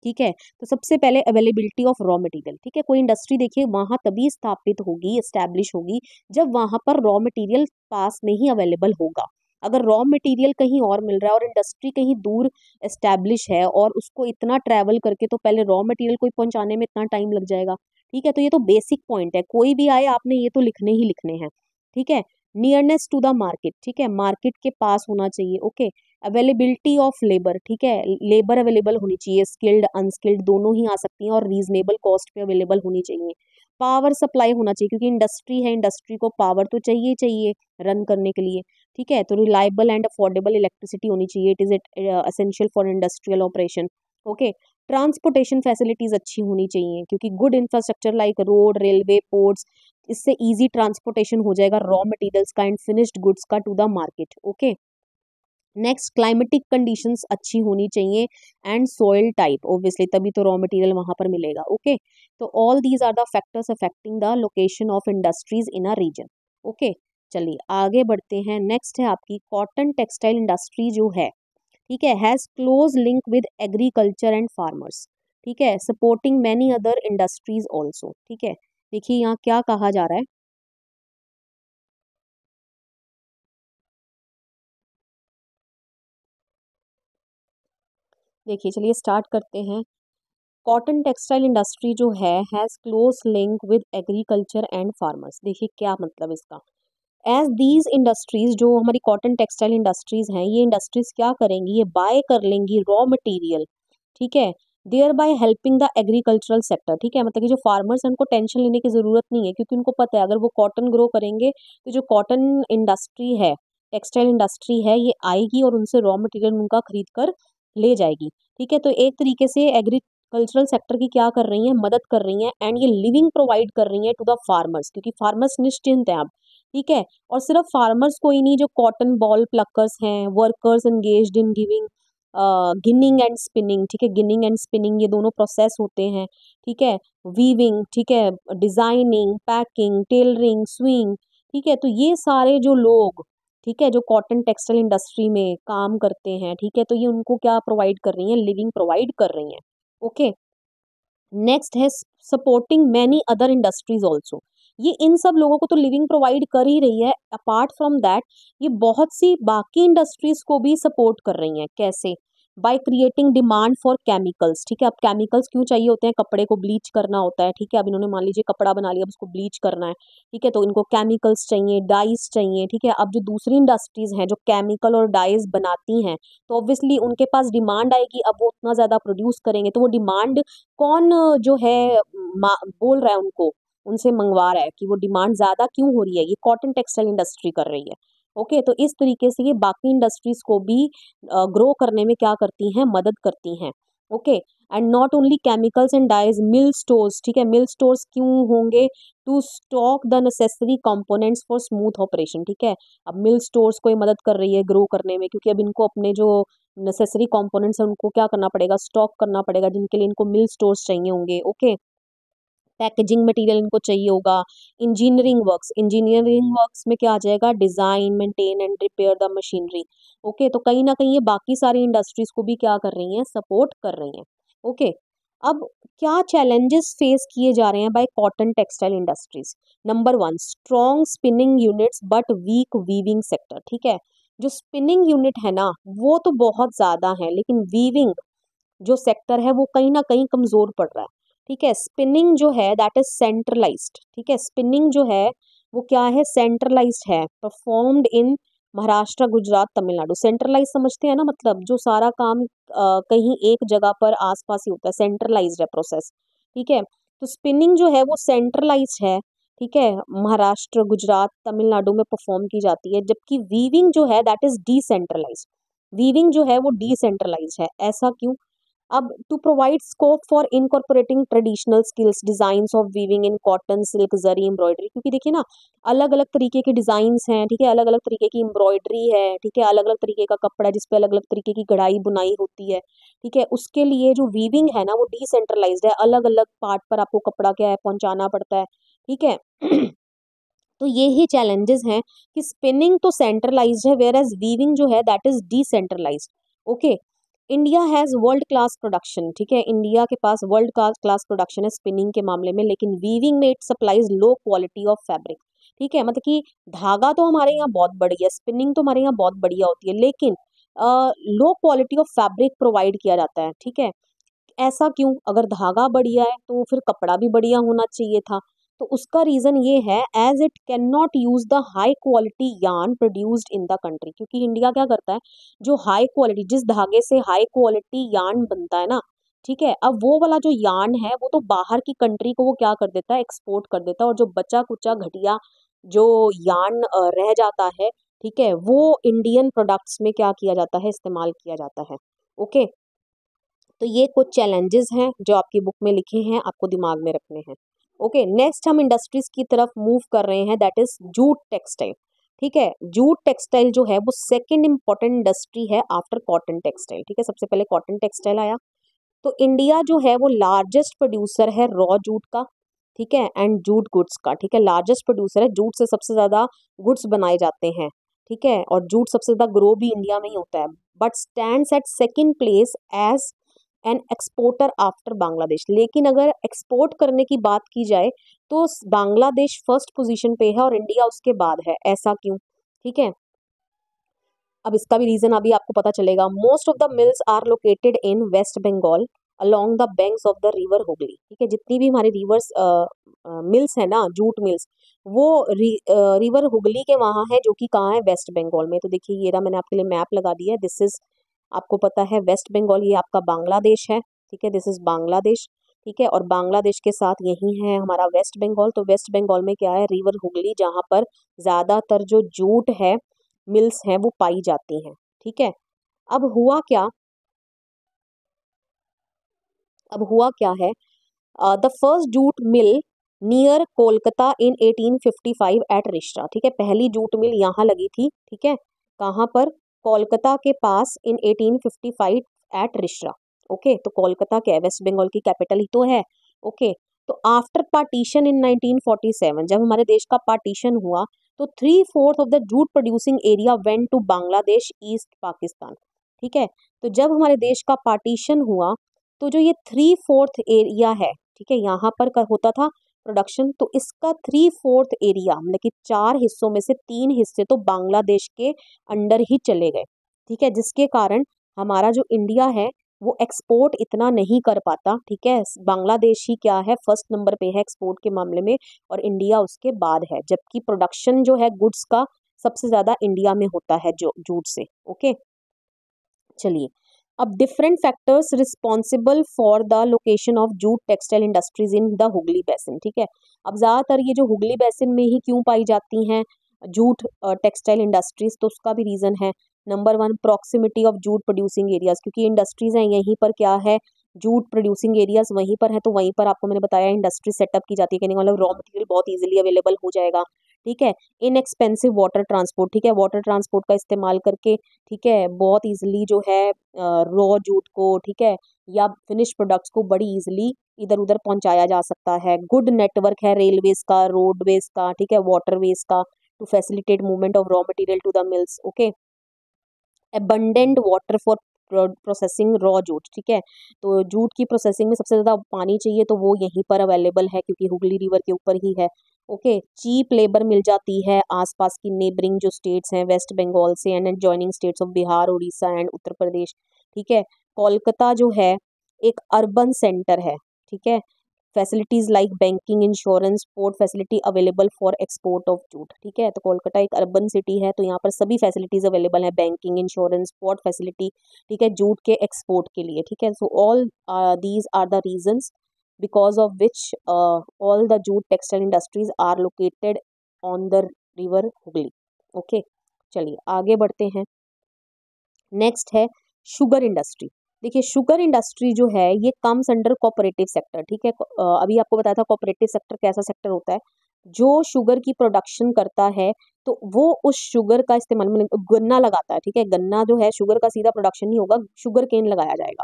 ठीक है। तो सबसे पहले अवेलेबिलिटी ऑफ रॉ मटेरियल, ठीक है। कोई इंडस्ट्री देखिए वहाँ तभी स्थापित होगी, एस्टैब्लिश होगी, जब वहाँ पर रॉ मटेरियल पास में ही अवेलेबल होगा। अगर रॉ मटेरियल कहीं और मिल रहा है और इंडस्ट्री कहीं दूर एस्टैब्लिश है और उसको इतना ट्रैवल करके तो पहले रॉ मटेरियल को पहुंचाने में इतना टाइम लग जाएगा, ठीक है। तो ये तो बेसिक पॉइंट है, कोई भी आए आपने ये तो लिखने ही लिखने हैं, ठीक है। नियरनेस टू द मार्केट, ठीक है, मार्केट के पास होना चाहिए, ओके। अवेलेबिलिटी ऑफ लेबर, ठीक है, लेबर अवेलेबल होनी चाहिए, स्किल्ड अनस्किल्ड दोनों ही आ सकती हैं और रीजनेबल कॉस्ट पे अवेलेबल होनी चाहिए। पावर सप्लाई होना चाहिए, क्योंकि इंडस्ट्री है, इंडस्ट्री को पावर तो चाहिए ही चाहिए रन करने के लिए, ठीक है। तो रिलायबल एंड अफोर्डेबल इलेक्ट्रिसिटी होनी चाहिए, it is essential for industrial operation, okay. Transportation facilities अच्छी होनी चाहिए, क्योंकि good infrastructure like road, railway, ports, इससे इजी ट्रांसपोर्टेशन हो जाएगा रॉ मटेरियल्स का एंड फिनिश्ड गुड्स का to the market, okay. Next, climatic conditions अच्छी होनी चाहिए एंड सॉइल टाइप, ऑब्वियसली तभी तो रॉ मटेरियल वहां पर मिलेगा, ओके। तो all these are the factors affecting the location of industries in a region, okay. चलिए आगे बढ़ते हैं। नेक्स्ट है आपकी कॉटन टेक्सटाइल इंडस्ट्री जो है, ठीक है, has close link with agriculture and farmers, ठीक है, supporting many other industries also, ठीक है। देखिए यहाँ क्या कहा जा रहा है, देखिए चलिए स्टार्ट करते हैं। कॉटन टेक्सटाइल इंडस्ट्री जो है has close link with agriculture and farmers, देखिए क्या मतलब इसका। एज दीज इंडस्ट्रीज, जो हमारी कॉटन टेक्सटाइल इंडस्ट्रीज हैं, ये इंडस्ट्रीज क्या करेंगी, ये बाय कर लेंगी रॉ मटेरियल, ठीक है, thereby helping the agricultural sector, ठीक है। मतलब कि जो फार्मर्स हैं उनको टेंशन लेने की ज़रूरत नहीं है, क्योंकि उनको पता है अगर वो कॉटन ग्रो करेंगे तो जो कॉटन इंडस्ट्री है, टेक्सटाइल इंडस्ट्री है, ये आएगी और उनसे रॉ मटेरियल उनका खरीद कर ले जाएगी, ठीक है। तो एक तरीके से एग्रीकल्चरल सेक्टर की क्या कर रही हैं, मदद कर रही हैं, एंड ये लिविंग प्रोवाइड कर रही हैं टू द फार्मर्स, क्योंकि फार्मर्स निश्चिंत हैं अब, ठीक है। और सिर्फ फार्मर्स को ही नहीं, जो कॉटन बॉल प्लकर्स हैं, workers engaged in giving ginning and spinning, ठीक है, गिनिंग एंड स्पिनिंग ये दोनों प्रोसेस होते हैं, ठीक है। वीविंग, ठीक है, डिजाइनिंग, पैकिंग, टेलरिंग, स्विंग, ठीक है। तो ये सारे जो लोग, ठीक है, जो कॉटन टेक्सटाइल इंडस्ट्री में काम करते हैं, ठीक है, तो ये उनको क्या प्रोवाइड कर रही हैं, लिविंग प्रोवाइड कर रही हैं, ओके। नेक्स्ट है supporting many other industries also, ये इन सब लोगों को तो लिविंग प्रोवाइड कर ही रही है, अपार्ट फ्रॉम दैट ये बहुत सी बाकी इंडस्ट्रीज को भी सपोर्ट कर रही हैं, कैसे, by creating demand for chemicals, ठीक है। अब केमिकल्स क्यों चाहिए होते हैं, कपड़े को ब्लीच करना होता है, ठीक है। अब इन्होंने मान लीजिए कपड़ा बना लिया, अब उसको ब्लीच करना है, ठीक है, तो इनको केमिकल्स चाहिए, डाइज चाहिए, ठीक है। अब जो दूसरी इंडस्ट्रीज हैं जो केमिकल और डाइज बनाती हैं, तो ऑब्वियसली उनके पास डिमांड आएगी, अब वो उतना ज़्यादा प्रोड्यूस करेंगे, तो वो डिमांड कौन जो है बोल रहा है उनको, उनसे मंगवा रहा है कि वो डिमांड ज़्यादा क्यों हो रही है, ये कॉटन टेक्सटाइल इंडस्ट्री कर रही है, ओके। तो इस तरीके से ये बाकी इंडस्ट्रीज को भी ग्रो करने में क्या करती हैं, मदद करती हैं, okay. And not only chemicals and dyes, mill stores, ठीक है, मिल स्टोर्स क्यों होंगे, to stock the necessary components for smooth operation, ठीक है। अब मिल स्टोर्स को ये मदद कर रही है ग्रो करने में, क्योंकि अब इनको अपने जो नेसेसरी कंपोनेंट्स हैं उनको क्या करना पड़ेगा, स्टॉक करना पड़ेगा, जिनके लिए इनको मिल स्टोर्स चाहिए होंगे, ओके। पैकेजिंग मटेरियल इनको चाहिए होगा। इंजीनियरिंग वर्क्स में क्या आ जाएगा, design, maintain and repair the machinery, okay. तो कहीं ना कहीं ये बाकी सारी इंडस्ट्रीज को भी क्या कर रही हैं, सपोर्ट कर रही हैं, ओके। अब क्या चैलेंजेस फेस किए जा रहे हैं by cotton textile industries. Number one, strong spinning units but weak weaving sector, ठीक है। जो स्पिनिंग यूनिट है ना वो तो बहुत ज़्यादा है, लेकिन वीविंग जो सेक्टर है वो कहीं ना कहीं कमजोर पड़ रहा है, ठीक है। स्पिनिंग जो है दैट इज सेंट्रलाइज्ड, ठीक है, स्पिनिंग जो है वो क्या है, सेंट्रलाइज्ड है, performed in Maharashtra, Gujarat, Tamil Nadu. Centralise समझते हैं ना, मतलब जो सारा काम कहीं एक जगह पर आसपास ही होता है, सेंट्रलाइज्ड है प्रोसेस, ठीक है। तो स्पिनिंग जो है वो सेंट्रलाइज्ड है, ठीक है, महाराष्ट्र, गुजरात, तमिलनाडु में परफॉर्म की जाती है, जबकि वीविंग जो है दैट इज डिसेंट्रलाइज्ड, वीविंग जो है वो डिसेंट्रलाइज्ड है, ऐसा क्यों। अब to provide scope for incorporating traditional skills, designs of weaving in cotton, silk, zari, embroidery, क्योंकि देखिए ना अलग अलग तरीके के डिजाइन्स हैं, ठीक है, अलग अलग तरीके की एम्ब्रॉयडरी है, ठीक है, अलग अलग तरीके का कपड़ा है जिसपे अलग अलग तरीके की कढ़ाई बुनाई होती है, ठीक है। उसके लिए जो वीविंग है ना वो डिसेंट्रलाइज्ड है, अलग अलग पार्ट पर आपको कपड़ा क्या है पहुंचाना पड़ता है, ठीक है। तो ये ही चैलेंजेस हैं कि स्पिनिंग तो सेंट्रलाइज्ड है, वेयर एज वीविंग जो है that is decentralised, okay. India has world class production, ठीक है, इंडिया के पास वर्ल्ड क्लास प्रोडक्शन है स्पिनिंग के मामले में, लेकिन वीविंग में it supplies low quality of fabric, ठीक है, मतलब कि धागा तो हमारे यहाँ बहुत बढ़िया, स्पिनिंग तो हमारे यहाँ बहुत बढ़िया होती है, लेकिन लो क्वालिटी ऑफ फैब्रिक प्रोवाइड किया जाता है, ठीक है। ऐसा क्यों? अगर धागा बढ़िया है तो फिर कपड़ा भी बढ़िया होना चाहिए था। तो उसका रीजन ये है, as it can not use the high quality yarn produced in the country, क्योंकि इंडिया क्या करता है, जो हाई क्वालिटी, जिस धागे से हाई क्वालिटी यार्न बनता है ना, ठीक है, अब वो वाला जो यार्न है वो तो बाहर की कंट्री को वो क्या कर देता है, एक्सपोर्ट कर देता है, और जो बचा कुचा घटिया जो यार्न रह जाता है, ठीक है, वो इंडियन प्रोडक्ट्स में क्या किया जाता है, इस्तेमाल किया जाता है। ओके, तो ये कुछ चैलेंजेस हैं जो आपकी बुक में लिखे हैं, आपको दिमाग में रखने हैं। ओके, नेक्स्ट हम इंडस्ट्रीज की तरफ मूव कर रहे हैं, दैट इज जूट टेक्सटाइल, ठीक है। जूट टेक्सटाइल जो है वो सेकंड इंपॉर्टेंट इंडस्ट्री है आफ्टर कॉटन टेक्सटाइल, ठीक है, सबसे पहले कॉटन टेक्सटाइल आया। तो इंडिया जो है वो लार्जेस्ट प्रोड्यूसर है रॉ जूट का, ठीक है, एंड जूट गुड्स का, ठीक है, लार्जेस्ट प्रोड्यूसर है, जूट से सबसे ज्यादा गुड्स बनाए जाते हैं, ठीक है, और जूट सबसे ज्यादा ग्रो भी इंडिया में ही होता है, but stands at second place as an exporter after Bangladesh. लेकिन अगर एक्सपोर्ट करने की बात की जाए तो बांग्लादेश फर्स्ट पोजीशन पे है और इंडिया उसके बाद है, ऐसा क्यों, ठीक है। अब इसका भी रीजन अभी आपको पता चलेगा। Most of the mills are located in West Bengal along the banks of the river Hooghly, ठीक है, जितनी भी हमारी रिवर्स मिल्स है ना, जूट मिल्स, वो रिवर हुगली के वहाँ है, जो कि कहाँ है, वेस्ट बंगाल में। तो देखिए ये रहा, मैंने आपके लिए मैप लगा दिया है, दिस इज, आपको पता है वेस्ट बंगाल ये आपका बांग्लादेश है, ठीक है, दिस इज बांग्लादेश, ठीक है, और बांग्लादेश के साथ यही है हमारा वेस्ट बंगाल। तो वेस्ट बंगाल में क्या है, रिवर हुगली, जहाँ पर ज्यादातर जो जूट है मिल्स हैं वो पाई जाती हैं, ठीक है। अब हुआ क्या, अब हुआ क्या है, the first jute mill near Kolkata in 1855 at Rishra, ठीक है, पहली जूट मिल यहाँ लगी थी, ठीक है, कहाँ पर, कोलकाता के पास इन 1855 एट रिश्ता। ओके, तो कोलकाता क्या है, वेस्ट बंगाल की कैपिटल ही तो है। ओके, तो आफ्टर पार्टीशन इन 1947, जब हमारे देश का पार्टीशन हुआ, तो 3/4 of the jute producing area went to Bangladesh East Pakistan, ठीक है। तो जब हमारे देश का पार्टीशन हुआ तो जो ये 3/4 एरिया है, ठीक है, यहाँ पर होता था प्रोडक्शन, तो इसका 3/4 एरिया मतलब कि 4 हिस्सों में से 3 हिस्से तो बांग्लादेश के अंडर ही चले गए, ठीक है, जिसके कारण हमारा जो इंडिया है वो एक्सपोर्ट इतना नहीं कर पाता, ठीक है। बांग्लादेश ही क्या है, फर्स्ट नंबर पे है एक्सपोर्ट के मामले में, और इंडिया उसके बाद है, जबकि प्रोडक्शन जो है गुड्स का सबसे ज्यादा इंडिया में होता है जो जूट से। ओके, चलिए, अब different factors responsible for the location of jute textile industries in the Hooghly basin, ठीक है। अब ज्यादातर ये जो हुगली बेसिन में ही क्यों पाई जाती हैं जूट टेक्सटाइल इंडस्ट्रीज, तो उसका भी रीजन है, number 1 proximity of jute producing areas, क्योंकि इंडस्ट्रीज हैं यहीं पर, क्या है, जूट प्रोड्यूसिंग एरियाज वहीं पर है, तो वहीं पर आपको मैंने बताया इंडस्ट्री सेटअप की जाती है, कहने का मतलब रॉ मटेरियल बहुत इजीली अवेलेबल हो जाएगा, ठीक है। इनएक्सपेंसिव वाटर ट्रांसपोर्ट, ठीक है, वाटर ट्रांसपोर्ट का इस्तेमाल करके, ठीक है, बहुत इजीली जो है रॉ जूट को, ठीक है, या फिनिश प्रोडक्ट्स को बड़ी इजीली इधर उधर पहुंचाया जा सकता है। गुड नेटवर्क है रेलवेज का, रोडवेज का, ठीक है, वाटरवेज का, to facilitate movement of raw material to the mills. Okay, abundant water for processing raw jute, ठीक है, तो जूट की प्रोसेसिंग में सबसे ज़्यादा पानी चाहिए, तो वो यहीं पर अवेलेबल है क्योंकि हुगली रिवर के ऊपर ही है। ओके, चीप लेबर मिल जाती है आसपास की नेबरिंग जो स्टेट्स हैं वेस्ट बंगाल से and adjoining states of Bihar, Orissa and Uttar Pradesh, ठीक है। कोलकाता जो है एक अर्बन सेंटर है, ठीक है, facilities like banking, insurance, port facility available for export of jute, ठीक है, तो कोलकाता एक अर्बन सिटी है, तो यहाँ पर सभी फैसिलिटीज अवेलेबल है, बैंकिंग, इंश्योरेंस, पोर्ट फैसिलिटी, ठीक है, जूट के एक्सपोर्ट के लिए, ठीक है। So all these are the reasons because of which all the jute textile industries are located on the river Hooghly. Okay, चलिए आगे बढ़ते हैं। नेक्स्ट है शुगर इंडस्ट्री। देखिए शुगर इंडस्ट्री जो है ये कम्स अंडर कोऑपरेटिव सेक्टर, ठीक है, अभी आपको बताया था कोऑपरेटिव सेक्टर कैसा सेक्टर होता है, जो शुगर की प्रोडक्शन करता है तो वो उस शुगर का इस्तेमाल, मतलब गन्ना लगाता है, ठीक है, गन्ना जो है शुगर का सीधा प्रोडक्शन नहीं होगा, शुगर केन लगाया जाएगा,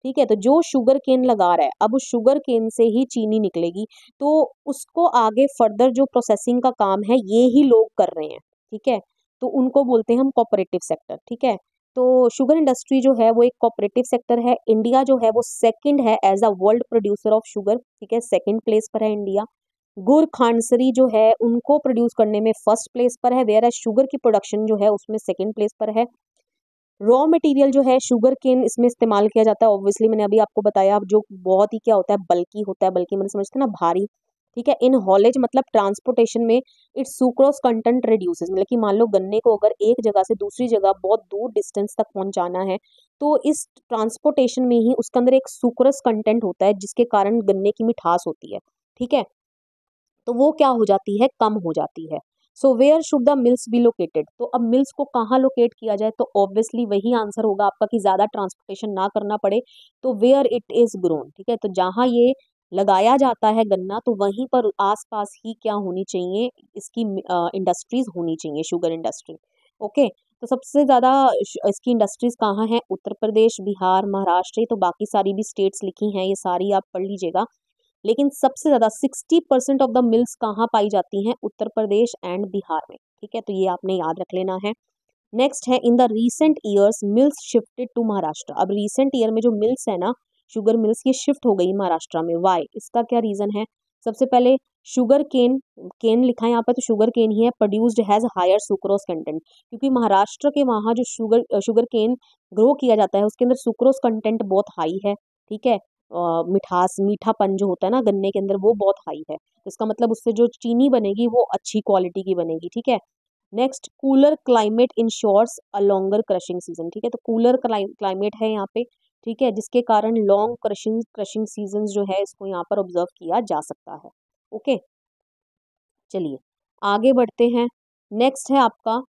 ठीक है, तो जो शुगर केन लगा रहा है अब उस शुगर केन से ही चीनी निकलेगी, तो उसको आगे फर्दर जो प्रोसेसिंग का काम है ये ही लोग कर रहे हैं, ठीक है, तो उनको बोलते हैं हम कोऑपरेटिव सेक्टर, ठीक है। तो शुगर इंडस्ट्री जो है वो एक कोऑपरेटिव सेक्टर है। इंडिया जो है वो सेकंड है as a world producer of sugar, ठीक है, सेकंड प्लेस पर है इंडिया। गुड़ खांडसरी जो है उनको प्रोड्यूस करने में फर्स्ट प्लेस पर है, वेयर एज शुगर की प्रोडक्शन जो है उसमें सेकंड प्लेस पर है। रॉ मटेरियल जो है शुगर केन इसमें इस्तेमाल किया जाता है, ऑब्वियसली मैंने अभी आपको बताया, जो बहुत ही क्या होता है, बल्कि होता है, बल्कि मैंने समझते हैं ना, भारी, ठीक है। इन हॉलेज मतलब ट्रांसपोर्टेशन में इट्स सुक्रोज कंटेंट रिड्यूसेस, मतलब कि मान लो गन्ने को अगर एक जगह से दूसरी जगह बहुत दूर डिस्टेंस तक पहुंचाना है, तो इस ट्रांसपोर्टेशन में ही उसके अंदर एक सुक्रोज कंटेंट होता है जिसके कारण गन्ने की मिठास होती है, ठीक है, तो वो क्या हो जाती है, कम हो जाती है। So where should the mills be located, तो अब मिल्स को कहाँ लोकेट किया जाए, तो ऑब्वियसली वही आंसर होगा आपका कि ज़्यादा ट्रांसपोर्टेशन ना करना पड़े, तो वेयर इट इज़ ग्रोन, ठीक है, तो जहाँ ये लगाया जाता है गन्ना, तो वहीं पर आसपास ही क्या होनी चाहिए, इसकी इंडस्ट्रीज होनी चाहिए, शुगर इंडस्ट्री। ओके, तो सबसे ज़्यादा इसकी इंडस्ट्रीज कहाँ हैं, उत्तर प्रदेश, बिहार, महाराष्ट्र, ये तो बाकी सारी भी स्टेट्स लिखी हैं, ये सारी आप पढ़ लीजिएगा। लेकिन सबसे ज़्यादा 60% ऑफ द मिल्स कहाँ पाई जाती हैं, उत्तर प्रदेश एंड बिहार में, ठीक है, तो ये आपने याद रख लेना है। नेक्स्ट है, in the recent years mills shifted to Maharashtra, अब रीसेंट ईयर में जो मिल्स है ना, शुगर मिल्स, ये शिफ्ट हो गई महाराष्ट्र में, वाई, इसका क्या रीज़न है। सबसे पहले शुगर केन, केन लिखा है यहाँ पर, तो शुगर केन ही है, produced has higher sucrose content, क्योंकि महाराष्ट्र के वहाँ जो शुगर केन ग्रो किया जाता है उसके अंदर सुक्रोज कंटेंट बहुत हाई है, ठीक है, मिठास, मीठापन जो होता है ना गन्ने के अंदर वो बहुत हाई है, तो इसका मतलब उससे जो चीनी बनेगी वो अच्छी क्वालिटी की बनेगी, ठीक है। Next, cooler climate ensures a longer crushing season, ठीक है, तो कूलर क्लाइमेट है यहाँ पे, ठीक है, जिसके कारण लॉन्ग क्रशिंग क्रशिंग सीजन जो है इसको यहाँ पर ऑब्जर्व किया जा सकता है। ओके, चलिए आगे बढ़ते हैं। नेक्स्ट है आपका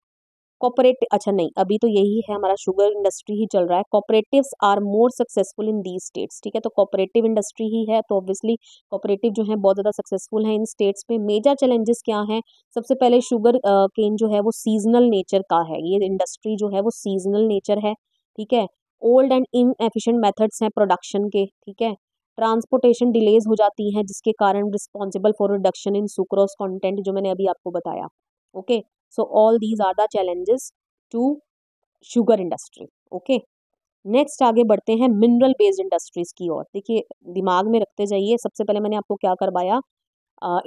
कॉपरेटिव, अच्छा नहीं, अभी तो यही है हमारा, शुगर इंडस्ट्री ही चल रहा है। Cooperatives are more successful in these states, ठीक है, तो कॉपरेटिव इंडस्ट्री ही है, तो ऑब्वियसली कॉपरेटिव जो है बहुत ज़्यादा सक्सेसफुल है इन स्टेट्स में। मेजर चैलेंजेस क्या हैं, सबसे पहले शुगर केन जो है वो सीजनल नेचर का है, ये इंडस्ट्री जो है वो सीजनल नेचर है, ठीक है। ओल्ड एंड इनएफिशिएंट मेथड्स हैं प्रोडक्शन के, ठीक है। ट्रांसपोर्टेशन डिलेज हो जाती हैं जिसके कारण responsible for reduction in sucrose content, जो मैंने अभी आपको बताया। Okay, so all these are the challenges to sugar industry. okay, next आगे बढ़ते हैं मिनरल बेस्ड इंडस्ट्रीज की ओर। देखिए दिमाग में रखते जाइए, सबसे पहले मैंने आपको क्या करवाया,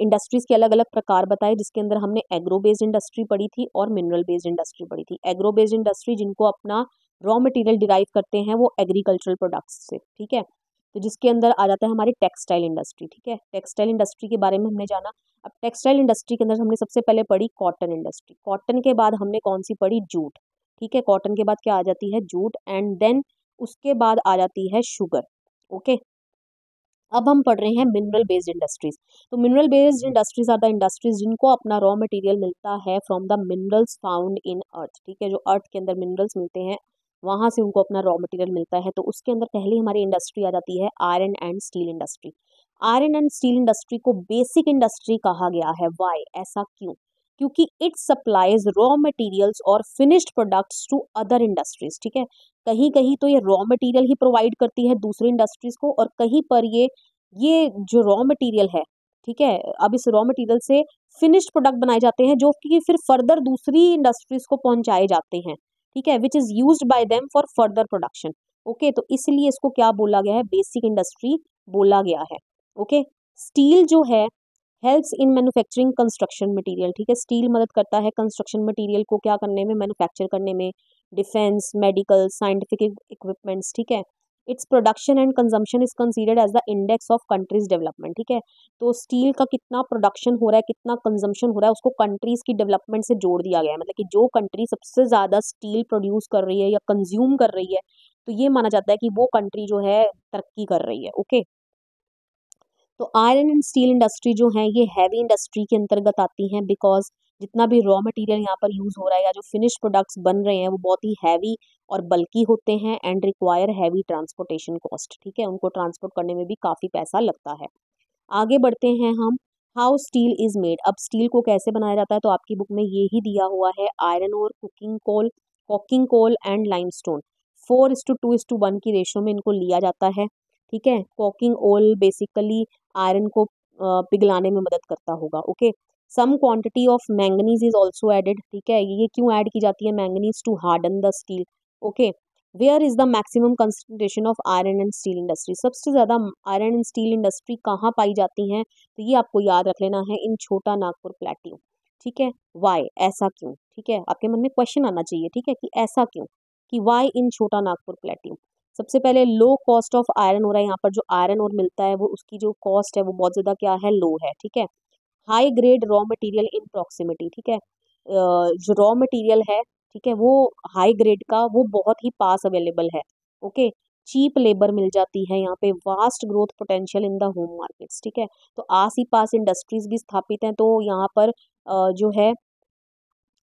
इंडस्ट्रीज के अलग अलग प्रकार बताए, जिसके अंदर हमने एग्रो बेस्ड इंडस्ट्री पढ़ी थी और मिनरल बेस्ड इंडस्ट्री पढ़ी थी। एग्रो बेस्ड इंडस्ट्री जिनको अपना रॉ मटेरियल डिराइव करते हैं वो एग्रीकल्चरल प्रोडक्ट्स से, ठीक है, तो जिसके अंदर आ जाता है हमारी टेक्सटाइल इंडस्ट्री, ठीक है, टेक्सटाइल इंडस्ट्री के बारे में हमने जाना। अब टेक्सटाइल इंडस्ट्री के अंदर हमने सबसे पहले पढ़ी कॉटन इंडस्ट्री, कॉटन के बाद हमने कौन सी पढ़ी, जूट, ठीक है, कॉटन के बाद क्या आ जाती है, जूट, एंड देन उसके बाद आ जाती है शुगर। ओके, अब हम पढ़ रहे हैं मिनरल बेस्ड इंडस्ट्रीज। तो mineral based industries are the industries जिनको अपना रॉ मटेरियल मिलता है from the minerals found in earth, ठीक है, जो अर्थ के अंदर मिनरल्स मिलते हैं वहां से उनको अपना रॉ मटेरियल मिलता है। तो उसके अंदर पहली हमारी इंडस्ट्री आ जाती है iron and steel industry. Iron and steel industry को बेसिक इंडस्ट्री कहा गया है, वाई, ऐसा क्यों, क्योंकि इट सप्लाइज रॉ मटेरियल्स और finished products to other industries, ठीक है, कहीं कहीं तो ये रॉ मटेरियल ही प्रोवाइड करती है दूसरी इंडस्ट्रीज को, और कहीं पर ये जो रॉ मटेरियल है, ठीक है, अब इस रॉ मटेरियल से फिनिश्ड प्रोडक्ट बनाए जाते हैं जो कि फिर फर्दर दूसरी इंडस्ट्रीज को पहुंचाए जाते हैं, ठीक है, which is used by them for further production. Okay, तो इसलिए इसको क्या बोला गया है, बेसिक इंडस्ट्री बोला गया है। ओके, स्टील जो है helps in manufacturing construction material, ठीक है, स्टील मदद करता है कंस्ट्रक्शन मटेरियल को क्या करने में, मैन्युफैक्चर करने में, डिफेंस, मेडिकल, साइंटिफिक इक्विपमेंट्स, ठीक है। Its production and consumption is considered as the index of country's development, ठीक है, तो स्टील का कितना प्रोडक्शन हो रहा है, कितना कंजम्पशन हो रहा है, उसको कंट्रीज की डेवलपमेंट से जोड़ दिया गया है, मतलब कि जो कंट्री सबसे ज़्यादा स्टील प्रोड्यूस कर रही है या कंज्यूम कर रही है, तो ये माना जाता है कि वो कंट्री जो है तरक्की कर रही है। ओके, तो आयरन एंड स्टील इंडस्ट्री जो है ये हैवी इंडस्ट्री के अंतर्गत आती हैं, बिकॉज जितना भी रॉ मटेरियल यहाँ पर यूज़ हो रहा है या जो फिनिश प्रोडक्ट्स बन रहे हैं वो बहुत ही हैवी और बल्कि होते हैं and require heavy transportation cost, ठीक है, उनको ट्रांसपोर्ट करने में भी काफ़ी पैसा लगता है। आगे बढ़ते हैं हम, हाउ स्टील इज मेड, अब स्टील को कैसे बनाया जाता है, तो आपकी बुक में ये ही दिया हुआ है, आयरन और कोकिंग कोल एंड लाइमस्टोन 4:2:1 की रेशो में इनको लिया जाता है, ठीक है। कोकिंग ओल बेसिकली आयरन को पिघलाने में मदद करता होगा। Okay, some quantity of manganese is also added, ठीक है, ये क्यों ऐड की जाती है manganese, to harden the steel, okay. Where is the maximum concentration of iron and steel industry, सबसे ज़्यादा आयरन एंड स्टील इंडस्ट्री कहाँ पाई जाती हैं, तो ये आपको याद रख लेना है, इन छोटा नागपुर प्लेट्यू। ठीक है, वाई, ऐसा क्यों, ठीक है, आपके मन में क्वेश्चन आना चाहिए, ठीक है, कि ऐसा क्यों, कि वाई इन छोटा नागपुर प्लेट्यू। सबसे पहले लो कॉस्ट ऑफ आयरन हो रहा है, यहाँ पर जो आयरन और मिलता है वो उसकी जो कॉस्ट है वो बहुत ज़्यादा क्या है, लो है। ठीक है, high grade raw material in proximity, ठीक है, जो रॉ मटेरियल है, ठीक है, वो हाई ग्रेड का वो बहुत ही पास अवेलेबल है। ओके, चीप लेबर मिल जाती है यहाँ पे, vast growth potential in the home markets, ठीक है, तो आस ही पास इंडस्ट्रीज भी स्थापित हैं, तो यहाँ पर जो है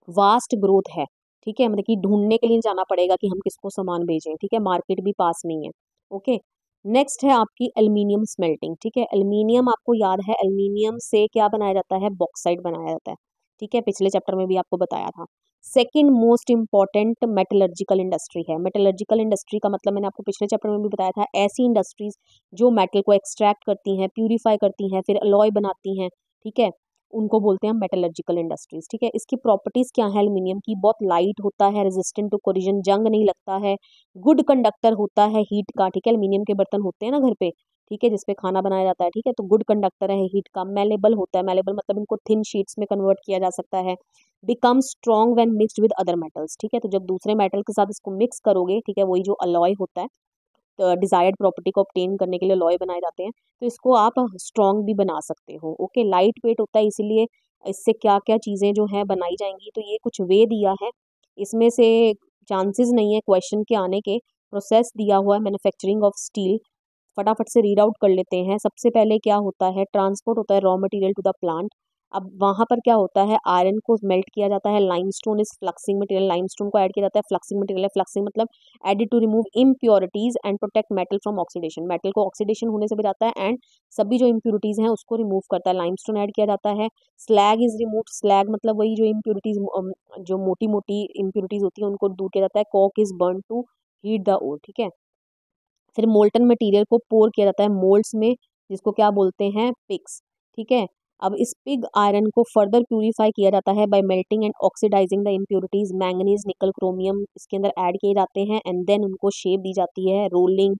वास्ट ग्रोथ है। ठीक है, मतलब कि ढूंढने के लिए जाना पड़ेगा कि हम किसको सामान भेजें, ठीक है, मार्केट भी पास नहीं है। ओके, नेक्स्ट है आपकी एल्यूमिनियम स्मेल्टिंग। ठीक है, एल्यूमिनियम आपको याद है, एल्यूमिनियम से क्या बनाया जाता है, बॉक्साइट बनाया जाता है। ठीक है, पिछले चैप्टर में भी आपको बताया था। Second most important metallurgical industry है। मेटलर्जिकल इंडस्ट्री का मतलब मैंने आपको पिछले चैप्टर में भी बताया था, ऐसी इंडस्ट्रीज जो मेटल को एक्सट्रैक्ट करती हैं, प्यूरिफाई करती हैं, फिर अलॉय बनाती हैं, ठीक है, उनको बोलते हैं मेटलर्जिकल इंडस्ट्रीज। ठीक है, इसकी प्रॉपर्टीज क्या है एल्यूमिनियम की, बहुत लाइट होता है, रेजिस्टेंट टू कोरिजन, जंग नहीं लगता है, गुड कंडक्टर होता है हीट का। ठीक है, एल्यूमिनियम के बर्तन होते हैं ना घर पे, ठीक है, जिसपे खाना बनाया जाता है, ठीक है, तो गुड कंडक्टर है हीट का। मेलेबल होता है, मेलेबल मतलब इनको थिन शीट्स में कन्वर्ट किया जा सकता है। Become strong when mixed with other metals, ठीक है, तो जब दूसरे मेटल के साथ इसको मिक्स करोगे, ठीक है, वही जो अलॉय होता है, डिजायर्ड प्रॉपर्टी को ऑब्टेन करने के लिए लॉय बनाए जाते हैं, तो इसको आप स्ट्रॉन्ग भी बना सकते हो। ओके, लाइट वेट होता है, इसीलिए इससे क्या क्या चीज़ें जो हैं बनाई जाएंगी, तो ये कुछ वे दिया है, इसमें से चांसेस नहीं है क्वेश्चन के आने के। प्रोसेस दिया हुआ है मैन्युफैक्चरिंग ऑफ स्टील, फटाफट से रीड आउट कर लेते हैं। सबसे पहले क्या होता है, ट्रांसपोर्ट होता है raw material to the plant. अब वहाँ पर क्या होता है, आयरन को मेल्ट किया जाता है, limestone is fluxing material, limestone को ऐड किया जाता है, फ्लक्सिंग मटेरियल है, फ्लक्सिंग मतलब added to remove impurities and protect metal from oxidation, metal को ऑक्सीडेशन होने से बचाता है एंड सभी जो इम्प्योरिटीज हैं उसको रिमूव करता है। लाइमस्टोन ऐड किया जाता है, स्लैग इज रिमूव, स्लैग मतलब वही जो इम्प्योरिटीज, जो मोटी मोटी इम्प्योरिटीज होती है उनको दूर किया जाता है। Coke is burn to heat the ore, ठीक है, फिर मोल्टन मटेरियल को पोर किया जाता है मोल्ड्स में, जिसको क्या बोलते हैं, पिग्स। ठीक है, अब इस पिग आयरन को फर्दर प्यूरिफाई किया जाता है by melting and oxidising the impurities, manganese nickel chromium इसके अंदर ऐड किए जाते हैं एंड देन उनको शेप दी जाती है rolling,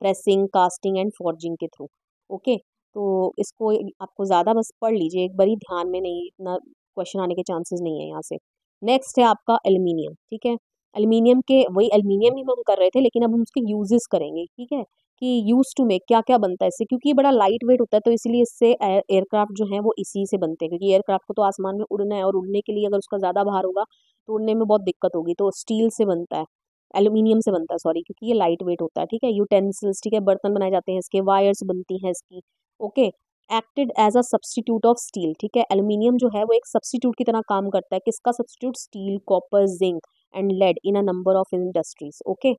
pressing, casting and forging के थ्रू। ओके, तो इसको आपको ज़्यादा बस पढ़ लीजिए एक बारी, ध्यान में नहीं, इतना क्वेश्चन आने के चांसेस नहीं है यहाँ से। नेक्स्ट है आपका एल्यूमिनियम। ठीक है, एल्यूमिनियम के, वही एल्यूमिनियम ही हम कर रहे थे, लेकिन अब हम उसके यूजेस करेंगे। ठीक है, कि यूज टू मेक क्या क्या बनता है इससे, क्योंकि ये बड़ा लाइट वेट होता है, तो इसलिए इससे एयरक्राफ्ट जो है वो इसी से बनते हैं, क्योंकि एयरक्राफ्ट को तो आसमान में उड़ना है, और उड़ने के लिए अगर उसका ज़्यादा भार होगा तो उड़ने में बहुत दिक्कत होगी, तो स्टील से बनता है, एल्यूमिनियम से बनता है, सॉरी, क्योंकि ये लाइट वेट होता है। ठीक है, यूटेंसिल्स, ठीक है, बर्तन बनाए जाते हैं इसके, वायर्स बनती हैं इसकी। Okay, acted as a substitute of steel. ठीक है, एल्यूमिनियम जो है वो एक सब्सटीट्यूट की तरह काम करता है, किसका substitute, steel, copper, zinc and lead in a number of industries. Okay,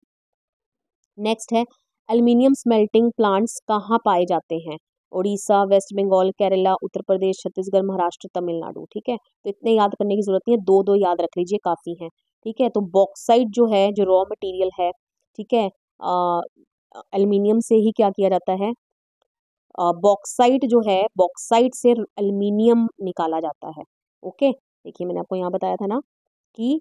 next है एल्यूमिनियम स्मेल्टिंग प्लांट्स कहाँ पाए जाते हैं, उड़ीसा, वेस्ट बंगाल, केरला, उत्तर प्रदेश, छत्तीसगढ़, महाराष्ट्र, तमिलनाडु। ठीक है, तो इतने याद करने की जरूरत नहीं है, दो दो याद रख लीजिए, काफ़ी है। ठीक है, तो बॉक्साइट जो है, जो रॉ मटेरियल है, ठीक है, एल्यूमिनियम से ही क्या किया जाता है, बॉक्साइट जो है, बॉक्साइट से एल्यूमिनियम निकाला जाता है। ओके, देखिए मैंने आपको यहाँ बताया था ना कि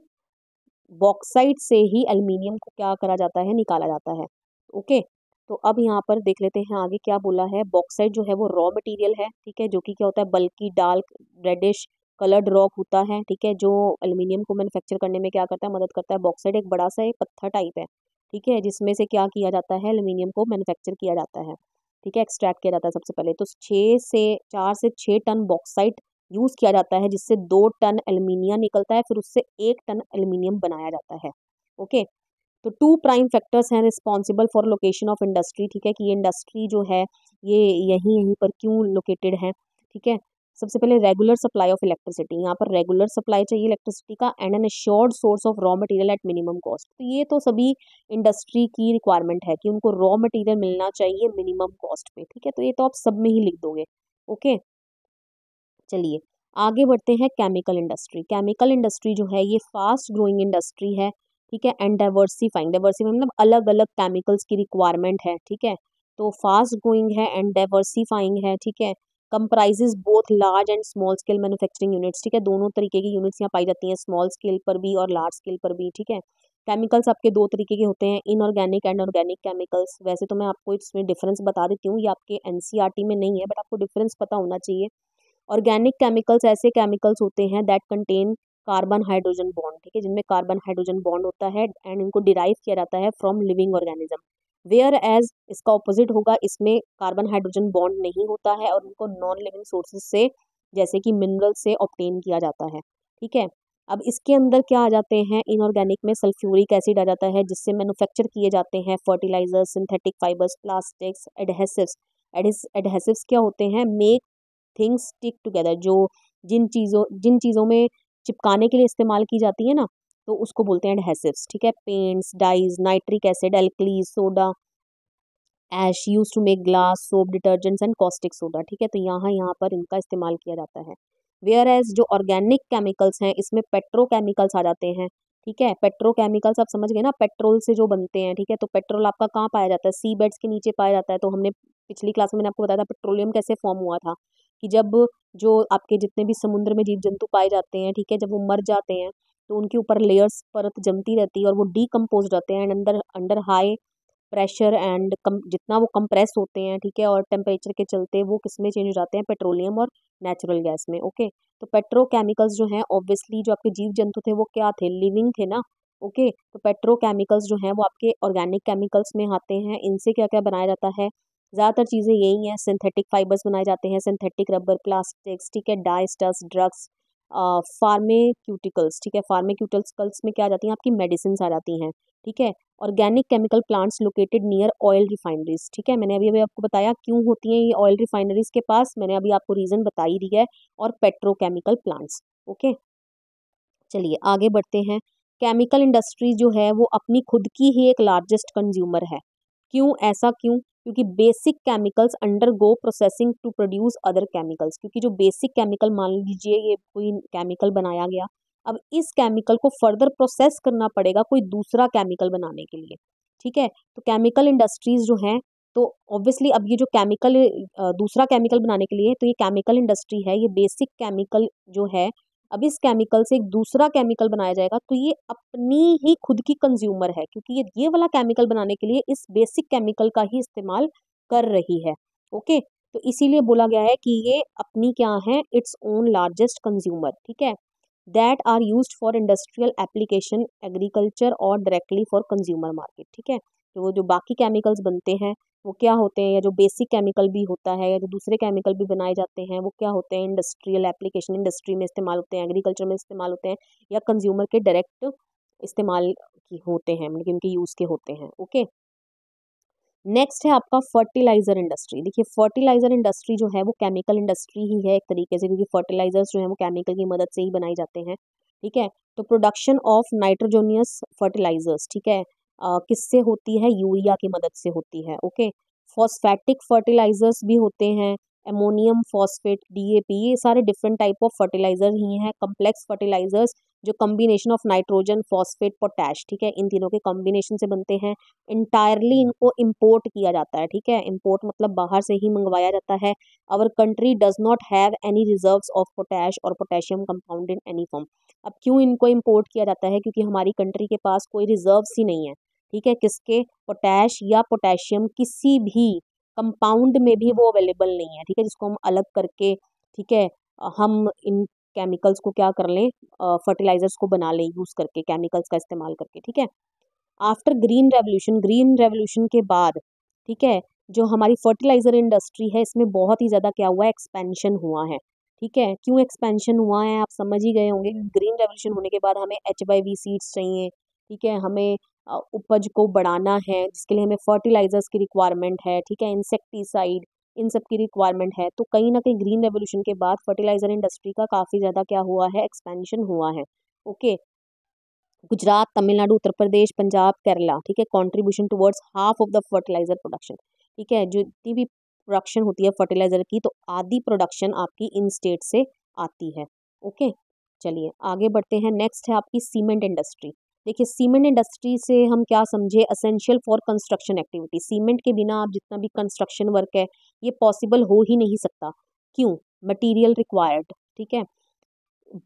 बॉक्साइट से ही एल्यूमिनियम को क्या करा जाता है, निकाला जाता है। ओके, तो अब यहाँ पर देख लेते हैं आगे क्या बोला है। बॉक्साइट जो है वो रॉ मटेरियल है, ठीक है, जो कि क्या होता है, बल्कि डार्क रेडिश कलर्ड रॉक होता है, ठीक है, जो एल्यूमिनियम को मैन्युफैक्चर करने में क्या करता है, मदद करता है। बॉक्साइट एक बड़ा सा एक पत्थर टाइप है, ठीक है, जिसमें से क्या किया जाता है, एल्यूमिनियम को मैन्युफैक्चर किया जाता है, ठीक है, एक्सट्रैक्ट किया जाता है सबसे पहले। तो 4 से 6 टन बॉक्साइट यूज किया जाता है, जिससे 2 टन एल्यूमिनियम निकलता है, फिर उससे 1 टन एल्यूमिनियम बनाया जाता है। ओके, तो 2 प्राइम फैक्टर्स हैं responsible for location of industry. ठीक है, कि ये इंडस्ट्री जो है ये यहीं यहीं पर क्यों लोकेटेड है। ठीक है, सबसे पहले रेगुलर सप्लाई ऑफ इलेक्ट्रिसिटी, यहाँ पर रेगुलर सप्लाई चाहिए इलेक्ट्रिसिटी का, and an assured source of raw material at minimum cost. तो ये तो सभी इंडस्ट्री की रिक्वायरमेंट है कि उनको रॉ मटेरियल मिलना चाहिए मिनिमम कॉस्ट पे। ठीक है, तो ये तो आप सब में ही लिख दोगे। ओके, चलिए आगे बढ़ते हैं। केमिकल इंडस्ट्री, केमिकल इंडस्ट्री जो है ये फास्ट ग्रोइंग इंडस्ट्री है, ठीक है, एंड डाइवर्सिफाइंग, डाइवर्सिफाइंग मतलब अलग अलग केमिकल्स की रिक्वायरमेंट है, ठीक है, तो फास्ट ग्रोइंग है एंड डाइवर्सिफाइंग है, ठीक है, comprises both large and small scale manufacturing units, ठीक है, दोनों तरीके की यूनिट्स यहाँ पाई जाती हैं, स्मॉल स्केल पर भी और लार्ज स्केल पर भी, ठीक है, केमिकल्स आपके दो तरीके के होते हैं, इनऑर्गेनिक एंड ऑर्गेनिक केमिकल्स। वैसे तो मैं आपको इसमें डिफरेंस बता देती हूँ, ये आपके एनसीईआरटी में नहीं है, बट आपको डिफरेंस पता होना चाहिए। ऑर्गेनिक केमिकल्स ऐसे केमिकल्स होते हैं that contain carbon hydrogen bond, ठीक है, जिनमें कार्बन हाइड्रोजन बॉन्ड होता है एंड इनको डिराइव किया जाता है from living organism. Whereas इसका ऑपोजिट होगा, इसमें कार्बन हाइड्रोजन बॉन्ड नहीं होता है और इनको नॉन लिविंग सोर्सेज से जैसे कि मिनरल से ऑब्टेन किया जाता है, ठीक है। अब इसके अंदर क्या आ जाते हैं, इनऑर्गेनिक में सल्फ्यूरिक एसिड आ जाता है, जिससे मैन्युफैक्चर किए जाते हैं fertilisers, synthetic fibres, plastics, adhesives. Adhesives क्या होते हैं, मेक थिंग्स स्टिक टुगेदर, जो जिन चीज़ों में चिपकाने के लिए इस्तेमाल की जाती है ना, तो उसको बोलते हैं एडहेसिव्स, ठीक है। Paints, dyes, nitric acid, alkalis, soda ash use to make glass, soap, detergents and caustic soda, ठीक है। तो यहाँ पर इनका इस्तेमाल किया जाता है। वेयर एज जो ऑर्गेनिक केमिकल्स हैं, इसमें पेट्रोकेमिकल्स आ जाते हैं, ठीक है। पेट्रोकेमिकल्स आप समझ गए ना, पेट्रोल से जो बनते हैं, ठीक है। तो पेट्रोल आपका कहाँ पाया जाता है, सी बेड्स के नीचे पाया जाता है। तो हमने पिछली क्लास में मैंने आपको बताया था पेट्रोलियम कैसे फॉर्म हुआ था, कि जब जो आपके जितने भी समुद्र में जीव जंतु पाए जाते हैं, ठीक है, जब वो मर जाते हैं तो उनके ऊपर लेयर्स परत जमती रहती है और वो डीकम्पोज होते हैं एंड अंदर under high pressure and come जितना वो कंप्रेस होते हैं, ठीक है, और टेम्परेचर के चलते वो किस में चेंज हो जाते हैं, पेट्रोलियम और नेचुरल गैस में। ओके, तो पेट्रोकेमिकल्स जो हैं ऑब्वियसली जो आपके जीव जंतु थे वो क्या थे, लिविंग थे ना। ओके, तो पेट्रोकेमिकल्स जो हैं वो आपके ऑर्गेनिक केमिकल्स में आते हैं। इनसे क्या क्या बनाया जाता है, ज़्यादातर चीज़ें यही हैं, सिंथेटिक फाइबर्स बनाए जाते हैं, सिंथेटिक रबर, प्लास्टिक्स, ठीक है, डाइस्टस, ड्रग्स, फार्मेक्यूटिकल्स, ठीक है। फार्मेक्यूटिकल्स में क्या आ जाती हैं, आपकी मेडिसिन आ जाती हैं, ठीक है। Organic chemical plants located near oil refineries, ठीक है, मैंने अभी अभी आपको बताया क्यों होती हैं ये ऑयल रिफाइनरीज के पास, मैंने अभी आपको रीजन बता ही दिया है। और पेट्रोकेमिकल प्लांट्स। ओके, चलिए आगे बढ़ते हैं। केमिकल इंडस्ट्री जो है वो अपनी खुद की ही एक लार्जेस्ट कंज्यूमर है। क्यों, ऐसा क्यों, क्योंकि basic chemicals undergo processing to produce other chemicals, क्योंकि जो बेसिक केमिकल, मान लीजिए ये कोई केमिकल बनाया गया, अब इस केमिकल को फर्दर प्रोसेस करना पड़ेगा कोई दूसरा केमिकल बनाने के लिए, ठीक है। तो केमिकल इंडस्ट्रीज जो हैं, तो ऑब्वियसली अब ये जो केमिकल दूसरा केमिकल बनाने के लिए, तो ये केमिकल इंडस्ट्री है, ये बेसिक केमिकल जो है, अब इस केमिकल से एक दूसरा केमिकल बनाया जाएगा, तो ये अपनी ही खुद की कंज्यूमर है, क्योंकि ये वाला केमिकल बनाने के लिए इस बेसिक केमिकल का ही इस्तेमाल कर रही है। ओके, तो इसीलिए बोला गया है कि ये अपनी क्या है, इट्स ओन लार्जेस्ट कंज्यूमर, ठीक है, that are used for industrial application, agriculture और डायरेक्टली फॉर कंज्यूमर मार्केट, ठीक है। तो वो जो बाकी केमिकल्स बनते हैं वो क्या होते हैं, या जो बेसिक केमिकल भी होता है, या जो दूसरे केमिकल भी बनाए जाते हैं, वो क्या होते हैं, इंडस्ट्रियल एप्लीकेशन, इंडस्ट्री में इस्तेमाल होते हैं, एग्रीकल्चर में इस्तेमाल होते हैं, या कंज्यूमर के डायरेक्ट इस्तेमाल की होते हैं, मतलब उनके यूज़ के होते हैं। ओके, नेक्स्ट है आपका फर्टिलाइजर इंडस्ट्री। देखिए फर्टिलाइजर इंडस्ट्री जो है वो केमिकल इंडस्ट्री ही है एक तरीके से, क्योंकि फर्टिलाइजर्स जो है वो केमिकल की मदद से ही बनाए जाते हैं, ठीक है। तो प्रोडक्शन ऑफ नाइट्रोजोनियस फर्टिलाइजर्स, ठीक है, किससे होती है, यूरिया की मदद से होती है। ओके, फॉस्फेटिक फर्टिलाइजर्स भी होते हैं, एमोनियम फॉस्फेट, डीएपी, ये सारे डिफरेंट टाइप ऑफ फर्टिलाइजर ही हैं। कम्प्लेक्स फर्टिलाइजर्स जो combination of nitrogen, phosphate, potash, ठीक है, इन तीनों के कॉम्बिनेशन से बनते हैं। इंटायरली इनको इम्पोर्ट किया जाता है, ठीक है, इम्पोर्ट मतलब बाहर से ही मंगवाया जाता है। Our country does not have any reserves of potash or potassium compound in any form. अब क्यों इनको इम्पोर्ट किया जाता है, क्योंकि हमारी कंट्री के पास कोई रिजर्व्स ही नहीं है, ठीक है, किसके, पोटैश या पोटेशियम किसी भी कंपाउंड में भी वो अवेलेबल नहीं है, ठीक है, जिसको हम अलग करके, ठीक है, हम इन केमिकल्स को क्या कर लें, फर्टिलाइजर्स को बना लें यूज़ करके, केमिकल्स का इस्तेमाल करके, ठीक है। आफ्टर ग्रीन रेवोल्यूशन के बाद, ठीक है, जो हमारी फर्टिलाइजर इंडस्ट्री है इसमें बहुत ही ज़्यादा क्या हुआ है, एक्सपेंशन हुआ है, ठीक है। क्यों एक्सपेंशन हुआ है आप समझ ही गए होंगे, ग्रीन रेवोल्यूशन होने के बाद हमें HYV सीड्स चाहिए, ठीक है, हमें उपज को बढ़ाना है, जिसके लिए हमें फर्टिलाइजर्स की रिक्वायरमेंट है, ठीक है, इंसेक्टिसाइड, इन सब की रिक्वायरमेंट है। तो कहीं ना कहीं ग्रीन रेवोल्यूशन के बाद फर्टिलाइजर इंडस्ट्री का काफ़ी ज़्यादा क्या हुआ है, एक्सपेंशन हुआ है। ओके, गुजरात, तमिलनाडु, उत्तर प्रदेश, पंजाब, केरला, ठीक है, contribution towards half of the fertiliser production, ठीक है, जो जितनी भी प्रोडक्शन होती है फर्टिलाइजर की, तो आधी प्रोडक्शन आपकी इन स्टेट से आती है। ओके, चलिए आगे बढ़ते हैं। नेक्स्ट है आपकी सीमेंट इंडस्ट्री। देखिए सीमेंट इंडस्ट्री से हम क्या समझे, essential for construction activity, cement के बिना आप जितना भी कंस्ट्रक्शन वर्क है ये पॉसिबल हो ही नहीं सकता। क्यों, मटीरियल रिक्वायर्ड, ठीक है,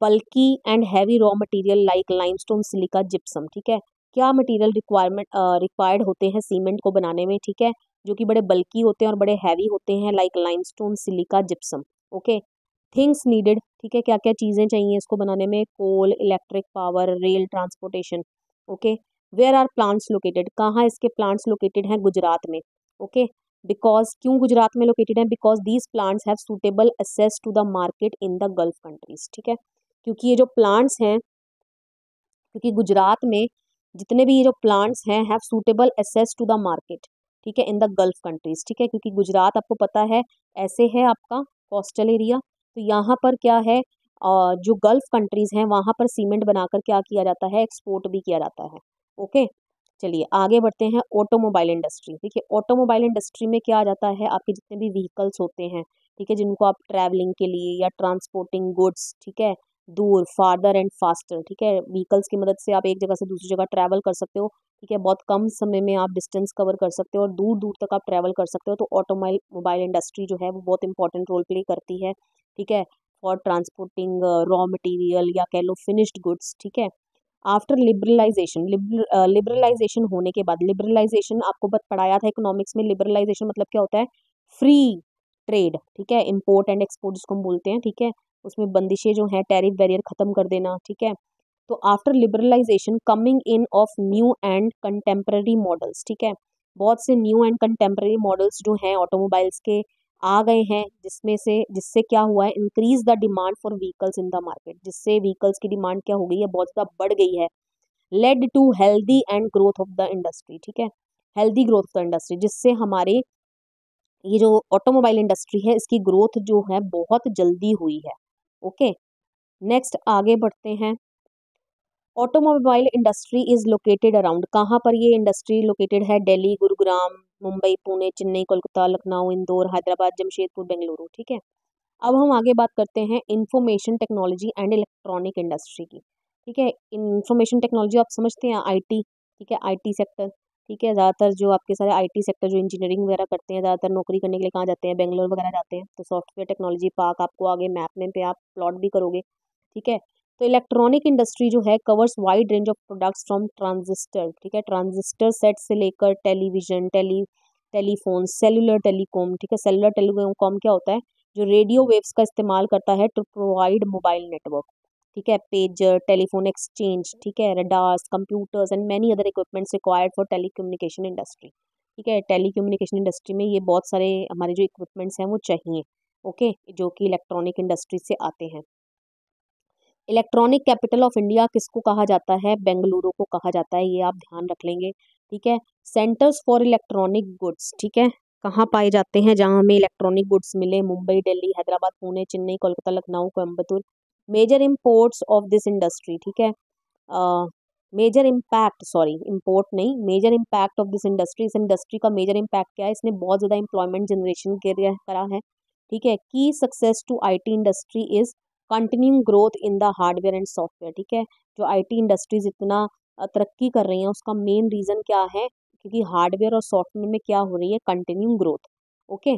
बल्कि and heavy raw material like limestone, silica, gypsum, ठीक है, क्या मटेरियल रिक्वायर्ड होते हैं सीमेंट को बनाने में, ठीक है, जो कि बड़े बल्की होते हैं और बड़े हैवी होते हैं, like limestone, silica, gypsum. Okay, things needed, ठीक है, क्या क्या चीज़ें चाहिए इसको बनाने में, coal, electric power, rail transportation. Okay, where are plants located, कहाँ इसके प्लांट्स लोकेटेड हैं, गुजरात में। ओके, बिकॉज क्यों गुजरात में लोकेटेड है, because these plants have suitable access to the market in the Gulf countries, ठीक है, क्योंकि ये जो प्लांट्स हैं, क्योंकि गुजरात में जितने भी ये जो प्लांट्स हैं have suitable access to the market, ठीक है, इन द गल्फ कंट्रीज, ठीक है, क्योंकि गुजरात आपको पता है ऐसे है आपका कोस्टल एरिया, तो यहाँ पर क्या है, जो गल्फ कंट्रीज हैं वहाँ पर सीमेंट बनाकर क्या किया जाता है, एक्सपोर्ट भी किया जाता है। ओके, चलिए आगे बढ़ते हैं। ऑटोमोबाइल इंडस्ट्री, देखिए ऑटोमोबाइल इंडस्ट्री में क्या आ जाता है, आपके जितने भी व्हीकल्स होते हैं, ठीक है, जिनको आप ट्रैवलिंग के लिए या ट्रांसपोर्टिंग गुड्स, ठीक है, दूर, फार्दर एंड फास्टर, ठीक है, व्हीकल्स की मदद से आप एक जगह से दूसरी जगह ट्रैवल कर सकते हो, ठीक है, बहुत कम समय में आप डिस्टेंस कवर कर सकते हो और दूर दूर तक आप ट्रैवल कर सकते हो, तो ऑटोमोबाइल मोबाइल इंडस्ट्री जो है वो बहुत इंपॉर्टेंट रोल प्ले करती है, ठीक है, फॉर ट्रांसपोर्टिंग रॉ मटेरियल या कह लो फिनिश्ड गुड्स, ठीक है। आफ्टर लिबरलाइजेशन, लिबरलाइजेशन होने के बाद, लिबरलाइजेशन आपको पढ़ाया था इकोनॉमिक्स में, लिबरलाइजेशन मतलब क्या होता है, फ्री ट्रेड, ठीक है, इंपोर्ट एंड एक्सपोर्ट जिसको हम बोलते हैं, ठीक है, उसमें बंदिशें जो हैं, टैरिफ बैरियर खत्म कर देना, ठीक है। तो after liberalisation coming in of new and contemporary models, ठीक है, बहुत से न्यू एंड कंटेम्प्रेरी मॉडल्स जो हैं ऑटोमोबाइल्स के आ गए हैं, जिससे क्या हुआ है, increase the demand for vehicles in the market, जिससे व्हीकल्स की डिमांड क्या हो गई है, बहुत ज़्यादा बढ़ गई है। Led to healthy and growth of the industry, ठीक है, healthy growth of the industry, जिससे हमारे ये जो ऑटोमोबाइल इंडस्ट्री है इसकी ग्रोथ जो है बहुत जल्दी हुई है। ओके, नेक्स्ट आगे बढ़ते हैं। Automobile industry is located around, कहाँ पर ये इंडस्ट्री लोकेटेड है, दिल्ली, गुरुग्राम, मुंबई, पुणे, चेन्नई, कोलकाता, लखनऊ, इंदौर, हैदराबाद, जमशेदपुर, बेंगलुरु, ठीक है। अब हम आगे बात करते हैं information technology and electronic industry की, ठीक है। इंफॉर्मेशन टेक्नोलॉजी आप समझते हैं, आईटी, ठीक है, आईटी सेक्टर, ठीक है, ज़्यादातर जो आपके सारे आईटी सेक्टर जो इंजीनियरिंग वगैरह करते हैं, ज़्यादातर नौकरी करने के लिए कहाँ जाते हैं, बेंगलोर वगैरह जाते हैं, तो सॉफ्टवेयर टेक्नोलॉजी पार्क आपको आगे मैप में पे आप प्लॉट भी करोगे, ठीक है। तो इलेक्ट्रॉनिक इंडस्ट्री जो है covers wide range of products from transistor, ठीक है, ट्रांजिस्टर सेट से लेकर टेलीविजन, टेलीफोन, सेलुलर टेलीकॉम, ठीक है, सेलुलर टेलीकॉम क्या होता है, जो रेडियो वेव्स का इस्तेमाल करता है टू प्रोवाइड मोबाइल नेटवर्क, ठीक है, पेजर, टेलीफोन एक्सचेंज, ठीक है, radars, computers and many other equipments required for telecommunication industry, ठीक है, टेलीकम्युनिकेशन इंडस्ट्री में ये बहुत सारे हमारे जो इक्विपमेंट्स हैं वो चाहिए, ओके, जो कि इलेक्ट्रॉनिक इंडस्ट्री से आते हैं। इलेक्ट्रॉनिक कैपिटल ऑफ इंडिया किसको कहा जाता है, बेंगलुरु को कहा जाता है, ये आप ध्यान रख लेंगे, ठीक है। सेंटर्स फॉर इलेक्ट्रॉनिक गुड्स, ठीक है, कहाँ पाए जाते हैं, जहाँ हमें इलेक्ट्रॉनिक गुड्स मिले, Mumbai, Delhi, Hyderabad, Pune, Chennai, Kolkata, Lucknow, Coimbatore. Major imports of this industry, ठीक है, मेजर इम्पैक्ट, सॉरी इम्पोर्ट नहीं, major impact of this industry, इस इंडस्ट्री का मेजर इम्पैक्ट क्या है, इसने बहुत ज़्यादा एम्प्लॉयमेंट जनरेशन करा है, ठीक है। Key success to IT industry is continuing growth in the hardware and software, ठीक है, जो आईटी इंडस्ट्रीज इतना तरक्की कर रही हैं उसका मेन रीज़न क्या है, क्योंकि हार्डवेयर और सॉफ्टवेयर में क्या हो रही है, कंटिन्यूइंग ग्रोथ। ओके,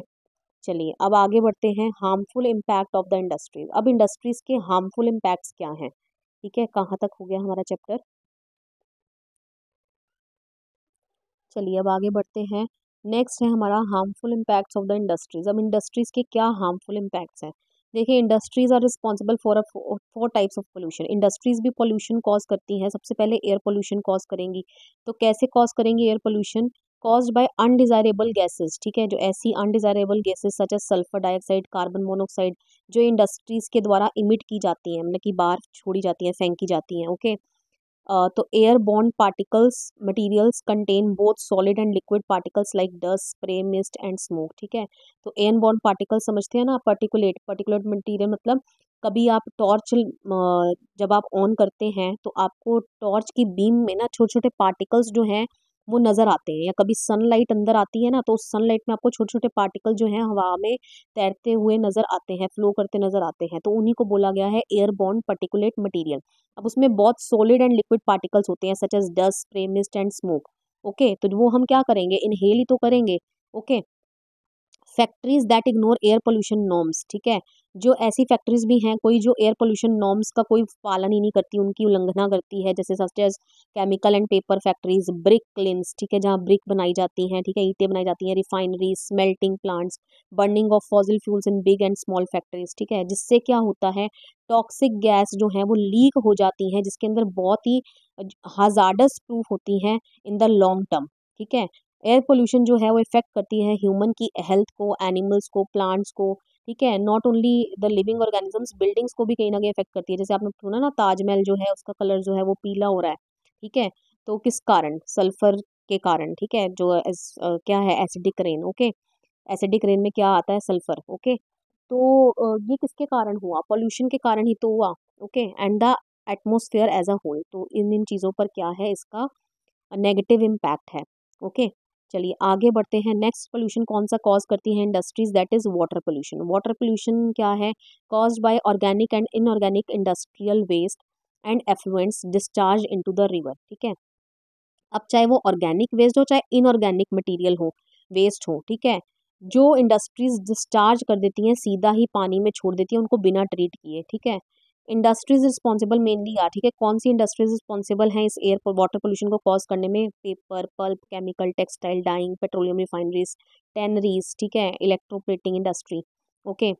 चलिए अब आगे बढ़ते हैं। Harmful impact of the industries, अब इंडस्ट्रीज के हार्मफुल इम्पैक्ट्स क्या हैं, ठीक है, कहाँ तक हो गया हमारा चैप्टर। चलिए अब आगे बढ़ते हैं। नेक्स्ट है हमारा harmful impacts of the industries. अब इंडस्ट्रीज के क्या हार्मफुल इम्पैक्ट्स हैं, देखिए industries are responsible for types of pollution, industries भी पोल्यूशन कॉज करती हैं। सबसे पहले एयर पोल्यूशन कॉज करेंगी, तो कैसे कॉज करेंगी air pollution, caused by undesirable gases, ठीक है, जो ऐसी undesirable gases such as sulphur dioxide, carbon monoxide, जो इंडस्ट्रीज के द्वारा इमिट की जाती हैं, मतलब कि बाहर छोड़ी जाती हैं, फेंकी जाती हैं। ओके, तो air born particles materials contain both solid and liquid particles like dust, spray, mist and smoke, ठीक है। तो एयर बॉर्न पार्टिकल समझते हैं ना, पर्टिकुलेट, पर्टिकुलेट मटेरियल मतलब कभी आप टॉर्च जब आप ऑन करते हैं तो आपको टॉर्च की बीम में ना छोटे छोटे पार्टिकल्स जो हैं वो नज़र आते हैं, या कभी सनलाइट अंदर आती है ना तो उस सनलाइट में आपको छोटे छोटे पार्टिकल जो हैं हवा में तैरते हुए नज़र आते हैं, फ्लो करते नज़र आते हैं, तो उन्हीं को बोला गया है एयरबॉर्न पर्टिकुलेट मटेरियल। अब उसमें बहुत सॉलिड एंड लिक्विड पार्टिकल्स होते हैं such as dust, spray, mist and smoke. Okay, तो वो हम क्या करेंगे, इनहेल ही तो करेंगे। Okay, factories that ignore air pollution norms, ठीक है, जो ऐसी फैक्ट्रीज भी हैं कोई जो एयर पोल्यूशन नॉर्म्स का कोई पालन ही नहीं करती, उनकी उल्लंघना करती है, जैसे such as chemical and paper factories, brick kilns, ठीक है, जहाँ ब्रिक बनाई जाती हैं, ठीक है, ईंटें बनाई जाती हैं, refineries, smelting plants, burning of fossil fuels in big and small factories, ठीक है, जिससे क्या होता है टॉक्सिक गैस जो है वो लीक हो जाती हैं, जिसके अंदर बहुत ही हजार्डस प्रूफ होती हैं इन द लॉन्ग टर्म, ठीक है। एयर पोल्यूशन जो है वो इफेक्ट करती है ह्यूमन की हेल्थ को, एनिमल्स को, प्लांट्स को, ठीक है, not only the living organisms, buildings को भी कहीं ना कहीं इफेक्ट करती है। जैसे आपने सुना ना ताजमहल जो है उसका कलर जो है वो पीला हो रहा है, ठीक है, तो किस कारण, सल्फर के कारण, ठीक है, जो क्या है acidic rain, okay, acidic rain में क्या आता है सल्फर, ओके, तो ये किसके कारण हुआ, पोल्यूशन के कारण ही तो हुआ, okay, and the atmosphere as a whole, तो इन इन चीज़ों पर क्या है इसका नेगेटिव इम्पैक्ट है, ओके। चलिए आगे बढ़ते हैं। नेक्स्ट पोल्यूशन कौन सा कॉज करती है industries, that is water pollution. Water pollution क्या है, caused by organic and inorganic industrial waste and effluents discharge into the river, ठीक है। अब चाहे वो ऑर्गेनिक वेस्ट हो चाहे इनऑर्गेनिक मटेरियल हो, वेस्ट हो, ठीक है, जो इंडस्ट्रीज डिस्चार्ज कर देती हैं सीधा ही पानी में छोड़ देती है उनको बिना ट्रीट किए, ठीक है। इंडस्ट्रीज रिस्पॉन्सिबल मेनली या, ठीक है, कौन सी इंडस्ट्रीज रिस्पॉन्सिबल हैं इस एयर वाटर पोल्यूशन को कॉज करने में, paper, pulp, chemical, textile, dyeing, petroleum refineries, tanneries, ठीक है, electroplating industry, okay.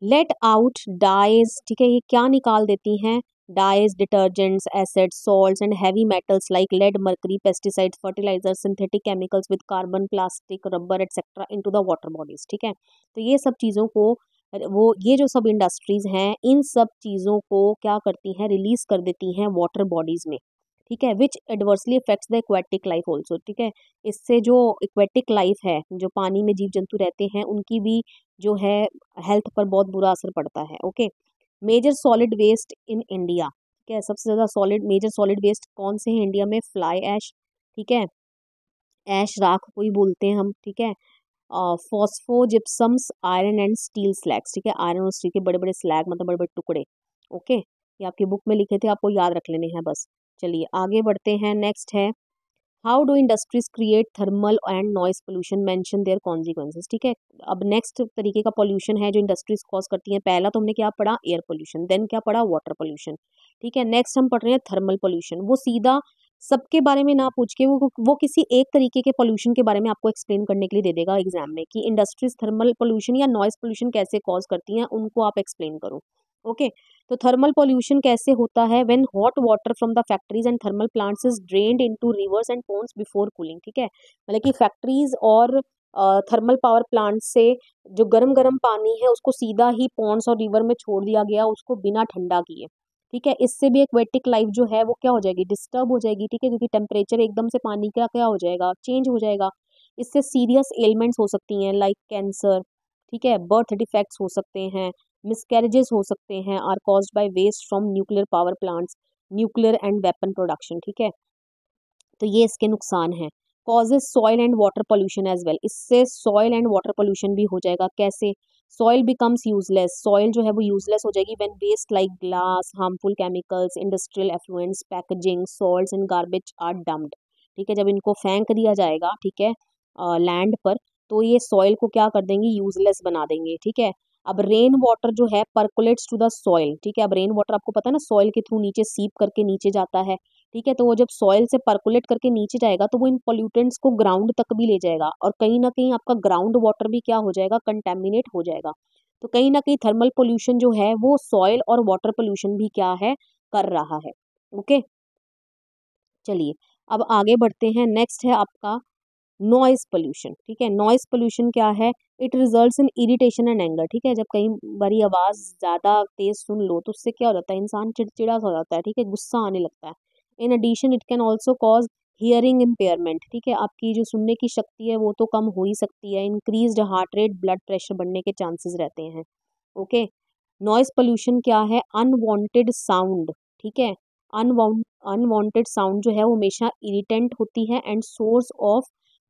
Let out dyes, ठीक है, ये क्या निकाल देती हैं, dyes, detergents, acids, salts and heavy metals like lead, mercury, pesticides, fertilizer, synthetic chemicals with carbon, plastic, rubber etcetera into the water bodies, ठीक है। तो ये सब चीज़ों को वो ये जो सब इंडस्ट्रीज हैं इन सब चीज़ों को क्या करती हैं, रिलीज कर देती हैं वाटर बॉडीज में, ठीक है, which adversely affects the aquatic life also, ठीक है, इससे जो एक्वेटिक लाइफ है जो पानी में जीव जंतु रहते हैं उनकी भी जो है हेल्थ पर बहुत बुरा असर पड़ता है, okay. Major solid waste in India, ठीक है, सबसे ज़्यादा सॉलिड मेजर सॉलिड वेस्ट कौन से हैं इंडिया में, फ्लाई ऐश, ठीक है, ऐश राख को ही बोलते हैं हम, ठीक है, phospho gypsums, iron and steel slags, ठीक है, आयरन और स्टील के बड़े बड़े स्लैग मतलब बड़े बड़े टुकड़े, ओके, ये आपकी बुक में लिखे थे, आपको याद रख लेने हैं बस। चलिए आगे बढ़ते हैं। नेक्स्ट है how do industries create thermal and noise pollution, mention their consequences, ठीक है। अब नेक्स्ट तरीके का पोल्यूशन है जो इंडस्ट्रीज कॉज करती हैं, पहला तो हमने क्या पढ़ा एयर पोल्यूशन, देन क्या पढ़ा वाटर पोल्यूशन, ठीक है, नेक्स्ट हम पढ़ रहे हैं थर्मल पोल्यूशन। वो सीधा सबके बारे में ना पूछ के वो किसी एक तरीके के पोल्यूशन के बारे में आपको एक्सप्लेन करने के लिए दे देगा एग्जाम में कि इंडस्ट्रीज थर्मल पोल्यूशन या नॉइस पोल्यूशन कैसे कॉज करती हैं, उनको आप एक्सप्लेन करो, ओके। तो थर्मल पोल्यूशन कैसे होता है, when hot water from the factories and thermal plants is drained into rivers and ponds before cooling, ठीक है, मतलब कि फैक्ट्रीज और थर्मल पावर प्लांट से जो गर्म गर्म पानी है उसको सीधा ही पॉन्ड्स और रिवर में छोड़ दिया गया उसको बिना ठंडा किए, ठीक है, इससे भी एक्वेटिक लाइफ जो है वो क्या हो जाएगी, डिस्टर्ब हो जाएगी, ठीक है, क्योंकि टेम्परेचर एकदम से पानी का क्या हो जाएगा, चेंज हो जाएगा। इससे सीरियस एलिमेंट्स हो सकती हैं लाइक कैंसर, ठीक है, बर्थ डिफेक्ट्स हो सकते हैं, मिसकैरेजेस हो सकते हैं, are caused by waste from nuclear power plants, nuclear and weapon production, ठीक है, तो ये इसके नुकसान हैं। Causes soil and water pollution as well, इससे सॉइल एंड वाटर पोल्यूशन भी हो जाएगा, कैसे, सॉइल बिकम्स यूजलेस, सॉइल जो है वो यूजलेस हो जाएगी when waste like glass, harmful chemicals, industrial effluents, packaging, salts and garbage are dumped, ठीक है, जब इनको फेंक दिया जाएगा, ठीक है, लैंड पर, तो ये सॉइल को क्या कर देंगे, यूजलेस बना देंगे, ठीक है। अब रेन वाटर जो है परकुलेट्स टू द सॉइल, ठीक है, अब रेन वाटर आपको पता है ना सॉइल के थ्रू नीचे सीप करके नीचे जाता है, ठीक है, तो वो जब सॉइल से परकुलेट करके नीचे जाएगा तो वो इन पोल्यूटेंट्स को ग्राउंड तक भी ले जाएगा और कहीं ना कहीं आपका ग्राउंड वाटर भी क्या हो जाएगा, कंटेमिनेट हो जाएगा। तो कहीं ना कहीं थर्मल पोल्यूशन जो है वो सॉइल और वाटर पोल्यूशन भी क्या है, कर रहा है, ओके। चलिए अब आगे बढ़ते हैं। नेक्स्ट है आपका नॉइस पोल्यूशन, ठीक है, नॉइस पोल्यूशन क्या है, it results in irritation and anger, ठीक है, जब कई बारी आवाज़ ज़्यादा तेज सुन लो तो उससे क्या हो जाता है, इंसान चिड़चिड़ा सा हो जाता है, ठीक है, गुस्सा आने लगता है। In addition it can also cause hearing impairment, ठीक है, आपकी जो सुनने की शक्ति है वो तो कम हो ही सकती है, increased heart rate, blood pressure बढ़ने के चांसेस रहते हैं, ओके। नॉइस पोल्यूशन क्या है, अनवांटेड साउंड, ठीक है, अनवांटेड साउंड जो है वो हमेशा इरिटेंट होती है एंड सोर्स ऑफ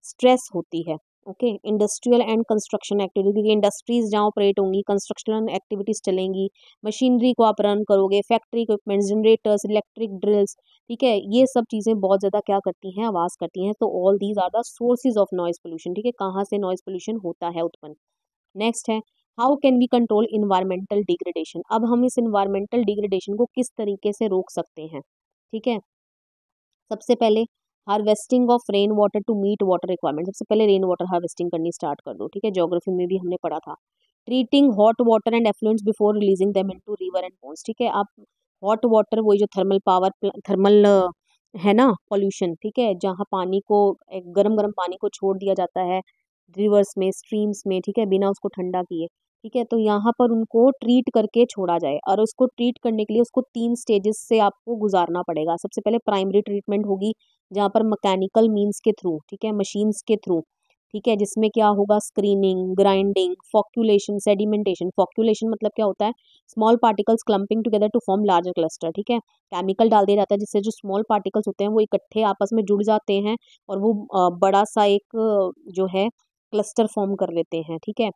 स्ट्रेस होती है, okay. Industrial and construction activity, industries जहाँ ऑपरेट होंगी, कंस्ट्रक्शन एक्टिविटीज चलेंगी, मशीनरी को आप रन करोगे, factory equipments, generators, electric drills, ठीक है, ये सब चीज़ें बहुत ज़्यादा क्या करती हैं, आवाज़ करती हैं, तो all these are the sources of noise pollution, ठीक है, कहाँ से नॉइस पोल्यूशन होता है उत्पन्न। नेक्स्ट है how can we control environmental degradation, अब हम इस इन्वायरमेंटल डिग्रेडेशन को किस तरीके से रोक सकते हैं, ठीक है। सबसे पहले harvesting of rain water to meet water requirement, सबसे पहले रेन वाटर हार्वेस्टिंग करनी स्टार्ट कर दो, ठीक है, ज्योग्राफी में भी हमने पढ़ा था। Treating hot water and effluents before releasing them into river and ponds, ठीक है। आप हॉट वाटर, वही जो थर्मल पावर थर्मल है ना पॉल्यूशन, ठीक है, जहाँ पानी को एक गरम गरम पानी को छोड़ दिया जाता है रिवर्स में, स्ट्रीम्स में, ठीक है, बिना उसको ठंडा किए, ठीक है, तो यहाँ पर उनको ट्रीट करके छोड़ा जाए, और उसको ट्रीट करने के लिए उसको 3 स्टेजेस से आपको गुजारना पड़ेगा। सबसे पहले प्राइमरी ट्रीटमेंट होगी, जहाँ पर मैकेनिकल मीन्स के थ्रू, ठीक है, मशीन्स के थ्रू, ठीक है, जिसमें क्या होगा, screening, grinding, flocculation, sedimentation. Flocculation मतलब क्या होता है, small particles clumping together to form larger cluster, ठीक है, केमिकल डाल दिया जाता है जिससे जो स्मॉल पार्टिकल्स होते हैं वो इकट्ठे आपस में जुड़ जाते हैं, और वो बड़ा सा एक जो है क्लस्टर फॉर्म कर लेते हैं, ठीक है।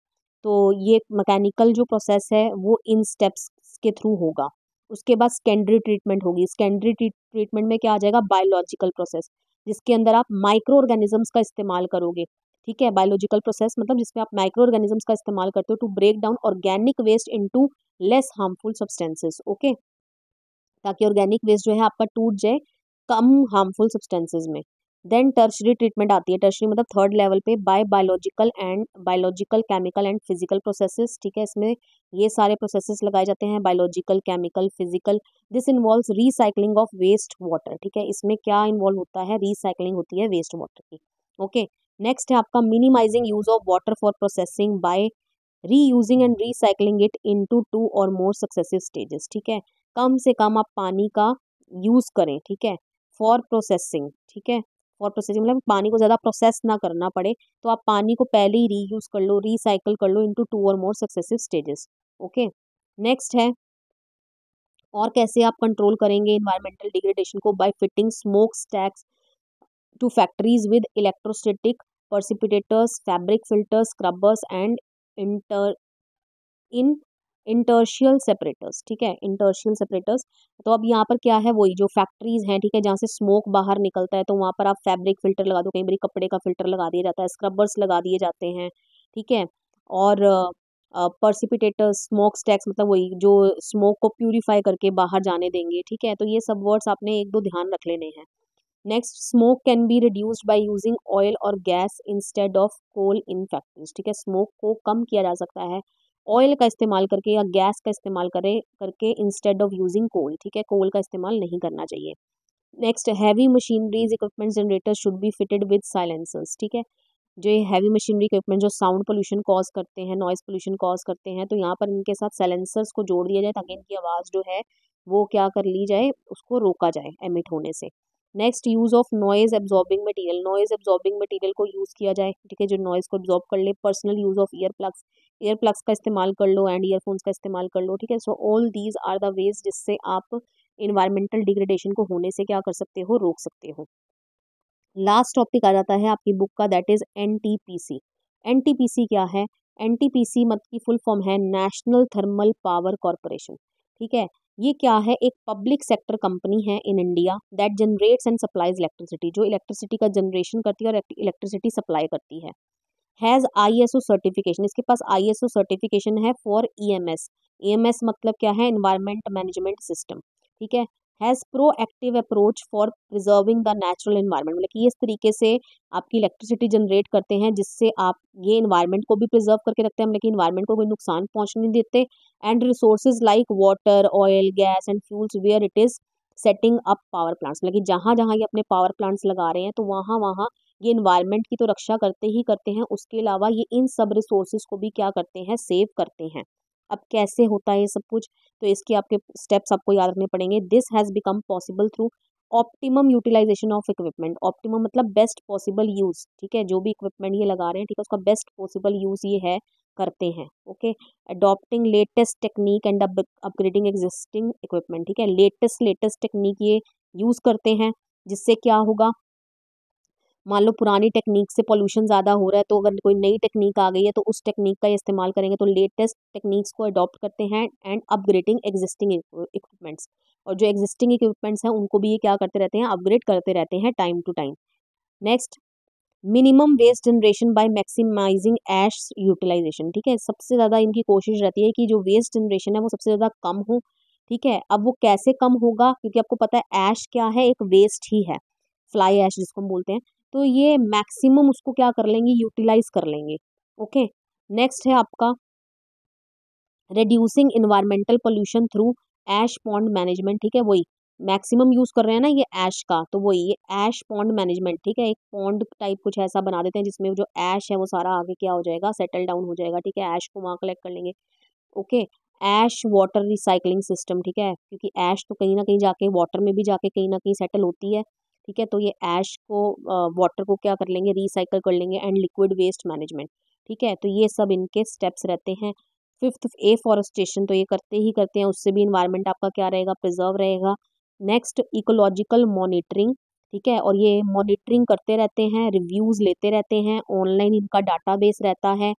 तो ये मैकेनिकल जो प्रोसेस है वो इन स्टेप्स के थ्रू होगा। उसके बाद सेकेंडरी ट्रीटमेंट होगी, सेकेंडरी ट्रीटमेंट में क्या आ जाएगा, बायोलॉजिकल प्रोसेस, जिसके अंदर आप माइक्रो ऑर्गेनिजम्स का इस्तेमाल करोगे, ठीक है। बायोलॉजिकल प्रोसेस मतलब जिसमें आप माइक्रो ऑर्गेनिजम्स का इस्तेमाल करते हो to break down organic waste into less harmful substances, okay, ताकि ऑर्गेनिक वेस्ट जो है आपका टूट जाए कम हार्मफुल सब्सटेंसेज में। देन टर्शरी ट्रीटमेंट आती है, टर्शरी मतलब थर्ड लेवल पे, biological chemical and physical processes, ठीक है, इसमें ये सारे प्रोसेसेस लगाए जाते हैं, biological, chemical, physical. This involves recycling of waste water, ठीक है, इसमें क्या इन्वॉल्व होता है, रीसाइक्लिंग होती है वेस्ट वाटर की, ओके। नेक्स्ट है आपका minimising use of water for processing by reusing and recycling it into 2 or more successive stages, ठीक है। कम से कम आप पानी का यूज करें, ठीक है, फॉर प्रोसेसिंग, ठीक है, फॉर प्रोसेसिंग मतलब पानी को ज़्यादा प्रोसेस ना करना पड़े, तो आप पानी को पहले ही रीयूज कर लो, रिसाइकल कर लो into 2 or more successive stages, okay. Next है, और कैसे आप कंट्रोल करेंगे इन्वायरमेंटल डिग्रेडेशन को, by fitting smoke stacks to factories with electrostatic precipitators, fabric filters, scrubbers and inter in inertial separators, ठीक है, इंटर्शियल सेपरेटर्स। तो अब यहाँ पर क्या है, वही जो फैक्ट्रीज हैं, ठीक है, जहाँ से स्मोक बाहर निकलता है, तो वहाँ पर आप फैब्रिक फिल्टर लगा दो, कई बार कपड़े का फिल्टर लगा दिया जाता है, स्क्रबर्स लगा दिए जाते हैं, ठीक है। और पर्सिपिटेटर्स, स्मोक स्टैक्स मतलब वही जो स्मोक को प्यूरिफाई करके बाहर जाने देंगे, ठीक है, तो ये सब वर्ड्स आपने एक दो ध्यान रख लेने हैं। Next, smoke can be reduced by using oil or gas instead of coal in factories, ठीक है, स्मोक को कम किया जा सकता है ऑयल का इस्तेमाल करके या गैस का इस्तेमाल करके इंस्टेड ऑफ यूजिंग कोल, ठीक है, कोल का इस्तेमाल नहीं करना चाहिए। Next, heavy machineries equipment generators should be fitted with silencers, ठीक है, जो ये हैवी मशीनरी इक्विपमेंट जो साउंड पोल्यूशन कॉज करते हैं, नॉइज पोल्यूशन कॉज करते हैं, तो यहाँ पर इनके साथ साइलेंसर्स को जोड़ दिया जाए ताकि इनकी आवाज़ जो है वो क्या कर ली जाए, उसको रोका जाए एमिट होने से। Next, use of noise absorbing material, noise absorbing material को यूज़ किया जाए, ठीक है, जो नॉइज को एब्जॉर्ब कर ले। Personal use of ear plugs का इस्तेमाल कर लो एंड ईयरफोन्स का इस्तेमाल कर लो, ठीक है। So all these are the ways जिससे आप इन्वायरमेंटल डिग्रेडेशन को होने से क्या कर सकते हो, रोक सकते हो। लास्ट टॉपिक आ जाता है आपकी बुक का, दैट इज एनटीपीसी। एनटीपीसी क्या है, एनटीपीसी मत की फुल फॉर्म है नेशनल थर्मल पावर कॉरपोरेशन, ठीक है। ये क्या है, एक पब्लिक सेक्टर कंपनी है in India that generates and supplies electricity, जो इलेक्ट्रिसिटी का जनरेशन करती है और इलेक्ट्रिसिटी सप्लाई करती है। हैज़ आईएसओ सर्टिफिकेशन, इसके पास आईएसओ सर्टिफिकेशन है फॉर ईएमएस। ईएमएस मतलब क्या है, एनवायरमेंट मैनेजमेंट सिस्टम, ठीक है। Has proactive approach for preserving the natural environment, मतलब कि इस तरीके से आपकी इलेक्ट्रिसिटी जनरेट करते हैं जिससे आप ये एनवायरमेंट को भी प्रिजर्व करके रखते हैं, मतलब कि एनवायरमेंट को कोई नुकसान पहुंचने नहीं देते। And resources like water, oil, gas and fuels where it is setting up power plants, मतलब कि जहाँ जहाँ ये अपने पावर प्लांट्स लगा रहे हैं तो वहाँ वहाँ ये इन्वायरमेंट की तो रक्षा करते ही करते हैं, उसके अलावा ये इन सब रिसोर्सेज को भी क्या करते हैं, सेव करते हैं। अब कैसे होता है ये सब कुछ, तो इसके आपके स्टेप्स आपको याद रखने पड़ेंगे। This has become possible through optimum utilisation of equipment, optimum मतलब बेस्ट पॉसिबल यूज, ठीक है, जो भी इक्विपमेंट ये लगा रहे हैं, ठीक है, उसका बेस्ट पॉसिबल यूज ये है करते हैं, okay. Adopting latest technique and upgrading existing equipment, ठीक है, लेटेस्ट टेक्निक ये यूज करते हैं, जिससे क्या होगा, मान लो पुरानी टेक्निक से पोल्यूशन ज़्यादा हो रहा है, तो अगर कोई नई टेक्निक आ गई है तो उस टेक्निक का इस्तेमाल करेंगे, तो लेटेस्ट टेक्निक्स को अडॉप्ट करते हैं एंड अपग्रेडिंग एग्जिस्टिंग इक्विपमेंट्स, और जो एग्जिस्टिंग इक्विपमेंट्स हैं उनको भी ये क्या करते रहते हैं, अपग्रेड करते रहते हैं time to time. Next, minimum waste generation by maximising ash utilisation, ठीक है। सबसे ज़्यादा इनकी कोशिश रहती है कि जो वेस्ट जनरेशन है वो सबसे ज़्यादा कम हो, ठीक है। अब वो कैसे कम होगा, क्योंकि आपको पता है ऐश क्या है, एक वेस्ट ही है, फ्लाई ऐश जिसको हम बोलते हैं। तो ये मैक्सिमम उसको क्या कर लेंगे, यूटिलाइज कर लेंगे। ओके, नेक्स्ट है आपका रिड्यूसिंग इन्वायरमेंटल पोल्यूशन थ्रू ऐश पॉन्ड मैनेजमेंट, ठीक है। वही मैक्सिमम यूज कर रहे हैं ना ये ऐश का, तो वही ये ऐश पॉन्ड मैनेजमेंट, ठीक है। एक पॉन्ड टाइप कुछ ऐसा बना देते हैं जिसमें जो ऐश है वो सारा आगे क्या हो जाएगा, सेटल डाउन हो जाएगा, ठीक है। ऐश को वहाँ कलेक्ट कर लेंगे। ओके, ऐश वाटर रिसाइकलिंग सिस्टम, ठीक है, क्योंकि ऐश तो कहीं ना कहीं जाके वाटर में भी जाके कहीं ना कहीं सेटल होती है, ठीक है। तो ये ऐश को वाटर को क्या कर लेंगे, रिसाइकल कर लेंगे। एंड लिक्विड वेस्ट मैनेजमेंट, ठीक है। तो ये सब इनके स्टेप्स रहते हैं। फिफ्थ एफॉरेस्टेशन, तो ये करते ही करते हैं, उससे भी इन्वायरमेंट आपका क्या रहेगा, प्रिजर्व रहेगा। नेक्स्ट इकोलॉजिकल मॉनिटरिंग, ठीक है, और ये मॉनिटरिंग करते रहते हैं, रिव्यूज लेते रहते हैं, ऑनलाइन इनका डाटाबेस रहता है,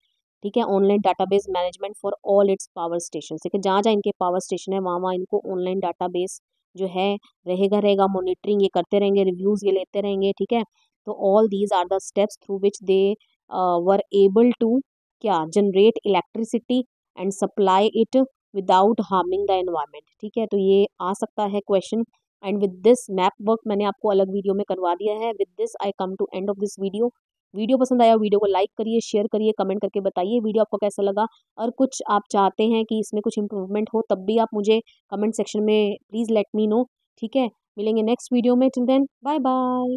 ठीक है। Online database management for all it's power station, ठीक है। जहाँ जहाँ इनके पावर स्टेशन है वहाँ वहाँ इनको ऑनलाइन डाटाबेस जो है रहेगा रहेगा। मॉनिटरिंग ये करते रहेंगे, रिव्यूज ये लेते रहेंगे, ठीक है। तो all these are the steps through which they were able to क्या generate electricity and supply it without harming the environment, ठीक है। तो ये आ सकता है question. And with this map work मैंने आपको अलग वीडियो में करवा दिया है। With this I come to end of this video. Video पसंद आया, वीडियो को लाइक करिए, शेयर करिए, कमेंट करके बताइए वीडियो आपको कैसा लगा। और कुछ आप चाहते हैं कि इसमें कुछ इंप्रूवमेंट हो, तब भी आप मुझे कमेंट सेक्शन में प्लीज़ लेट मी नो, ठीक है। मिलेंगे नेक्स्ट वीडियो में, टिल देन बाय बाय।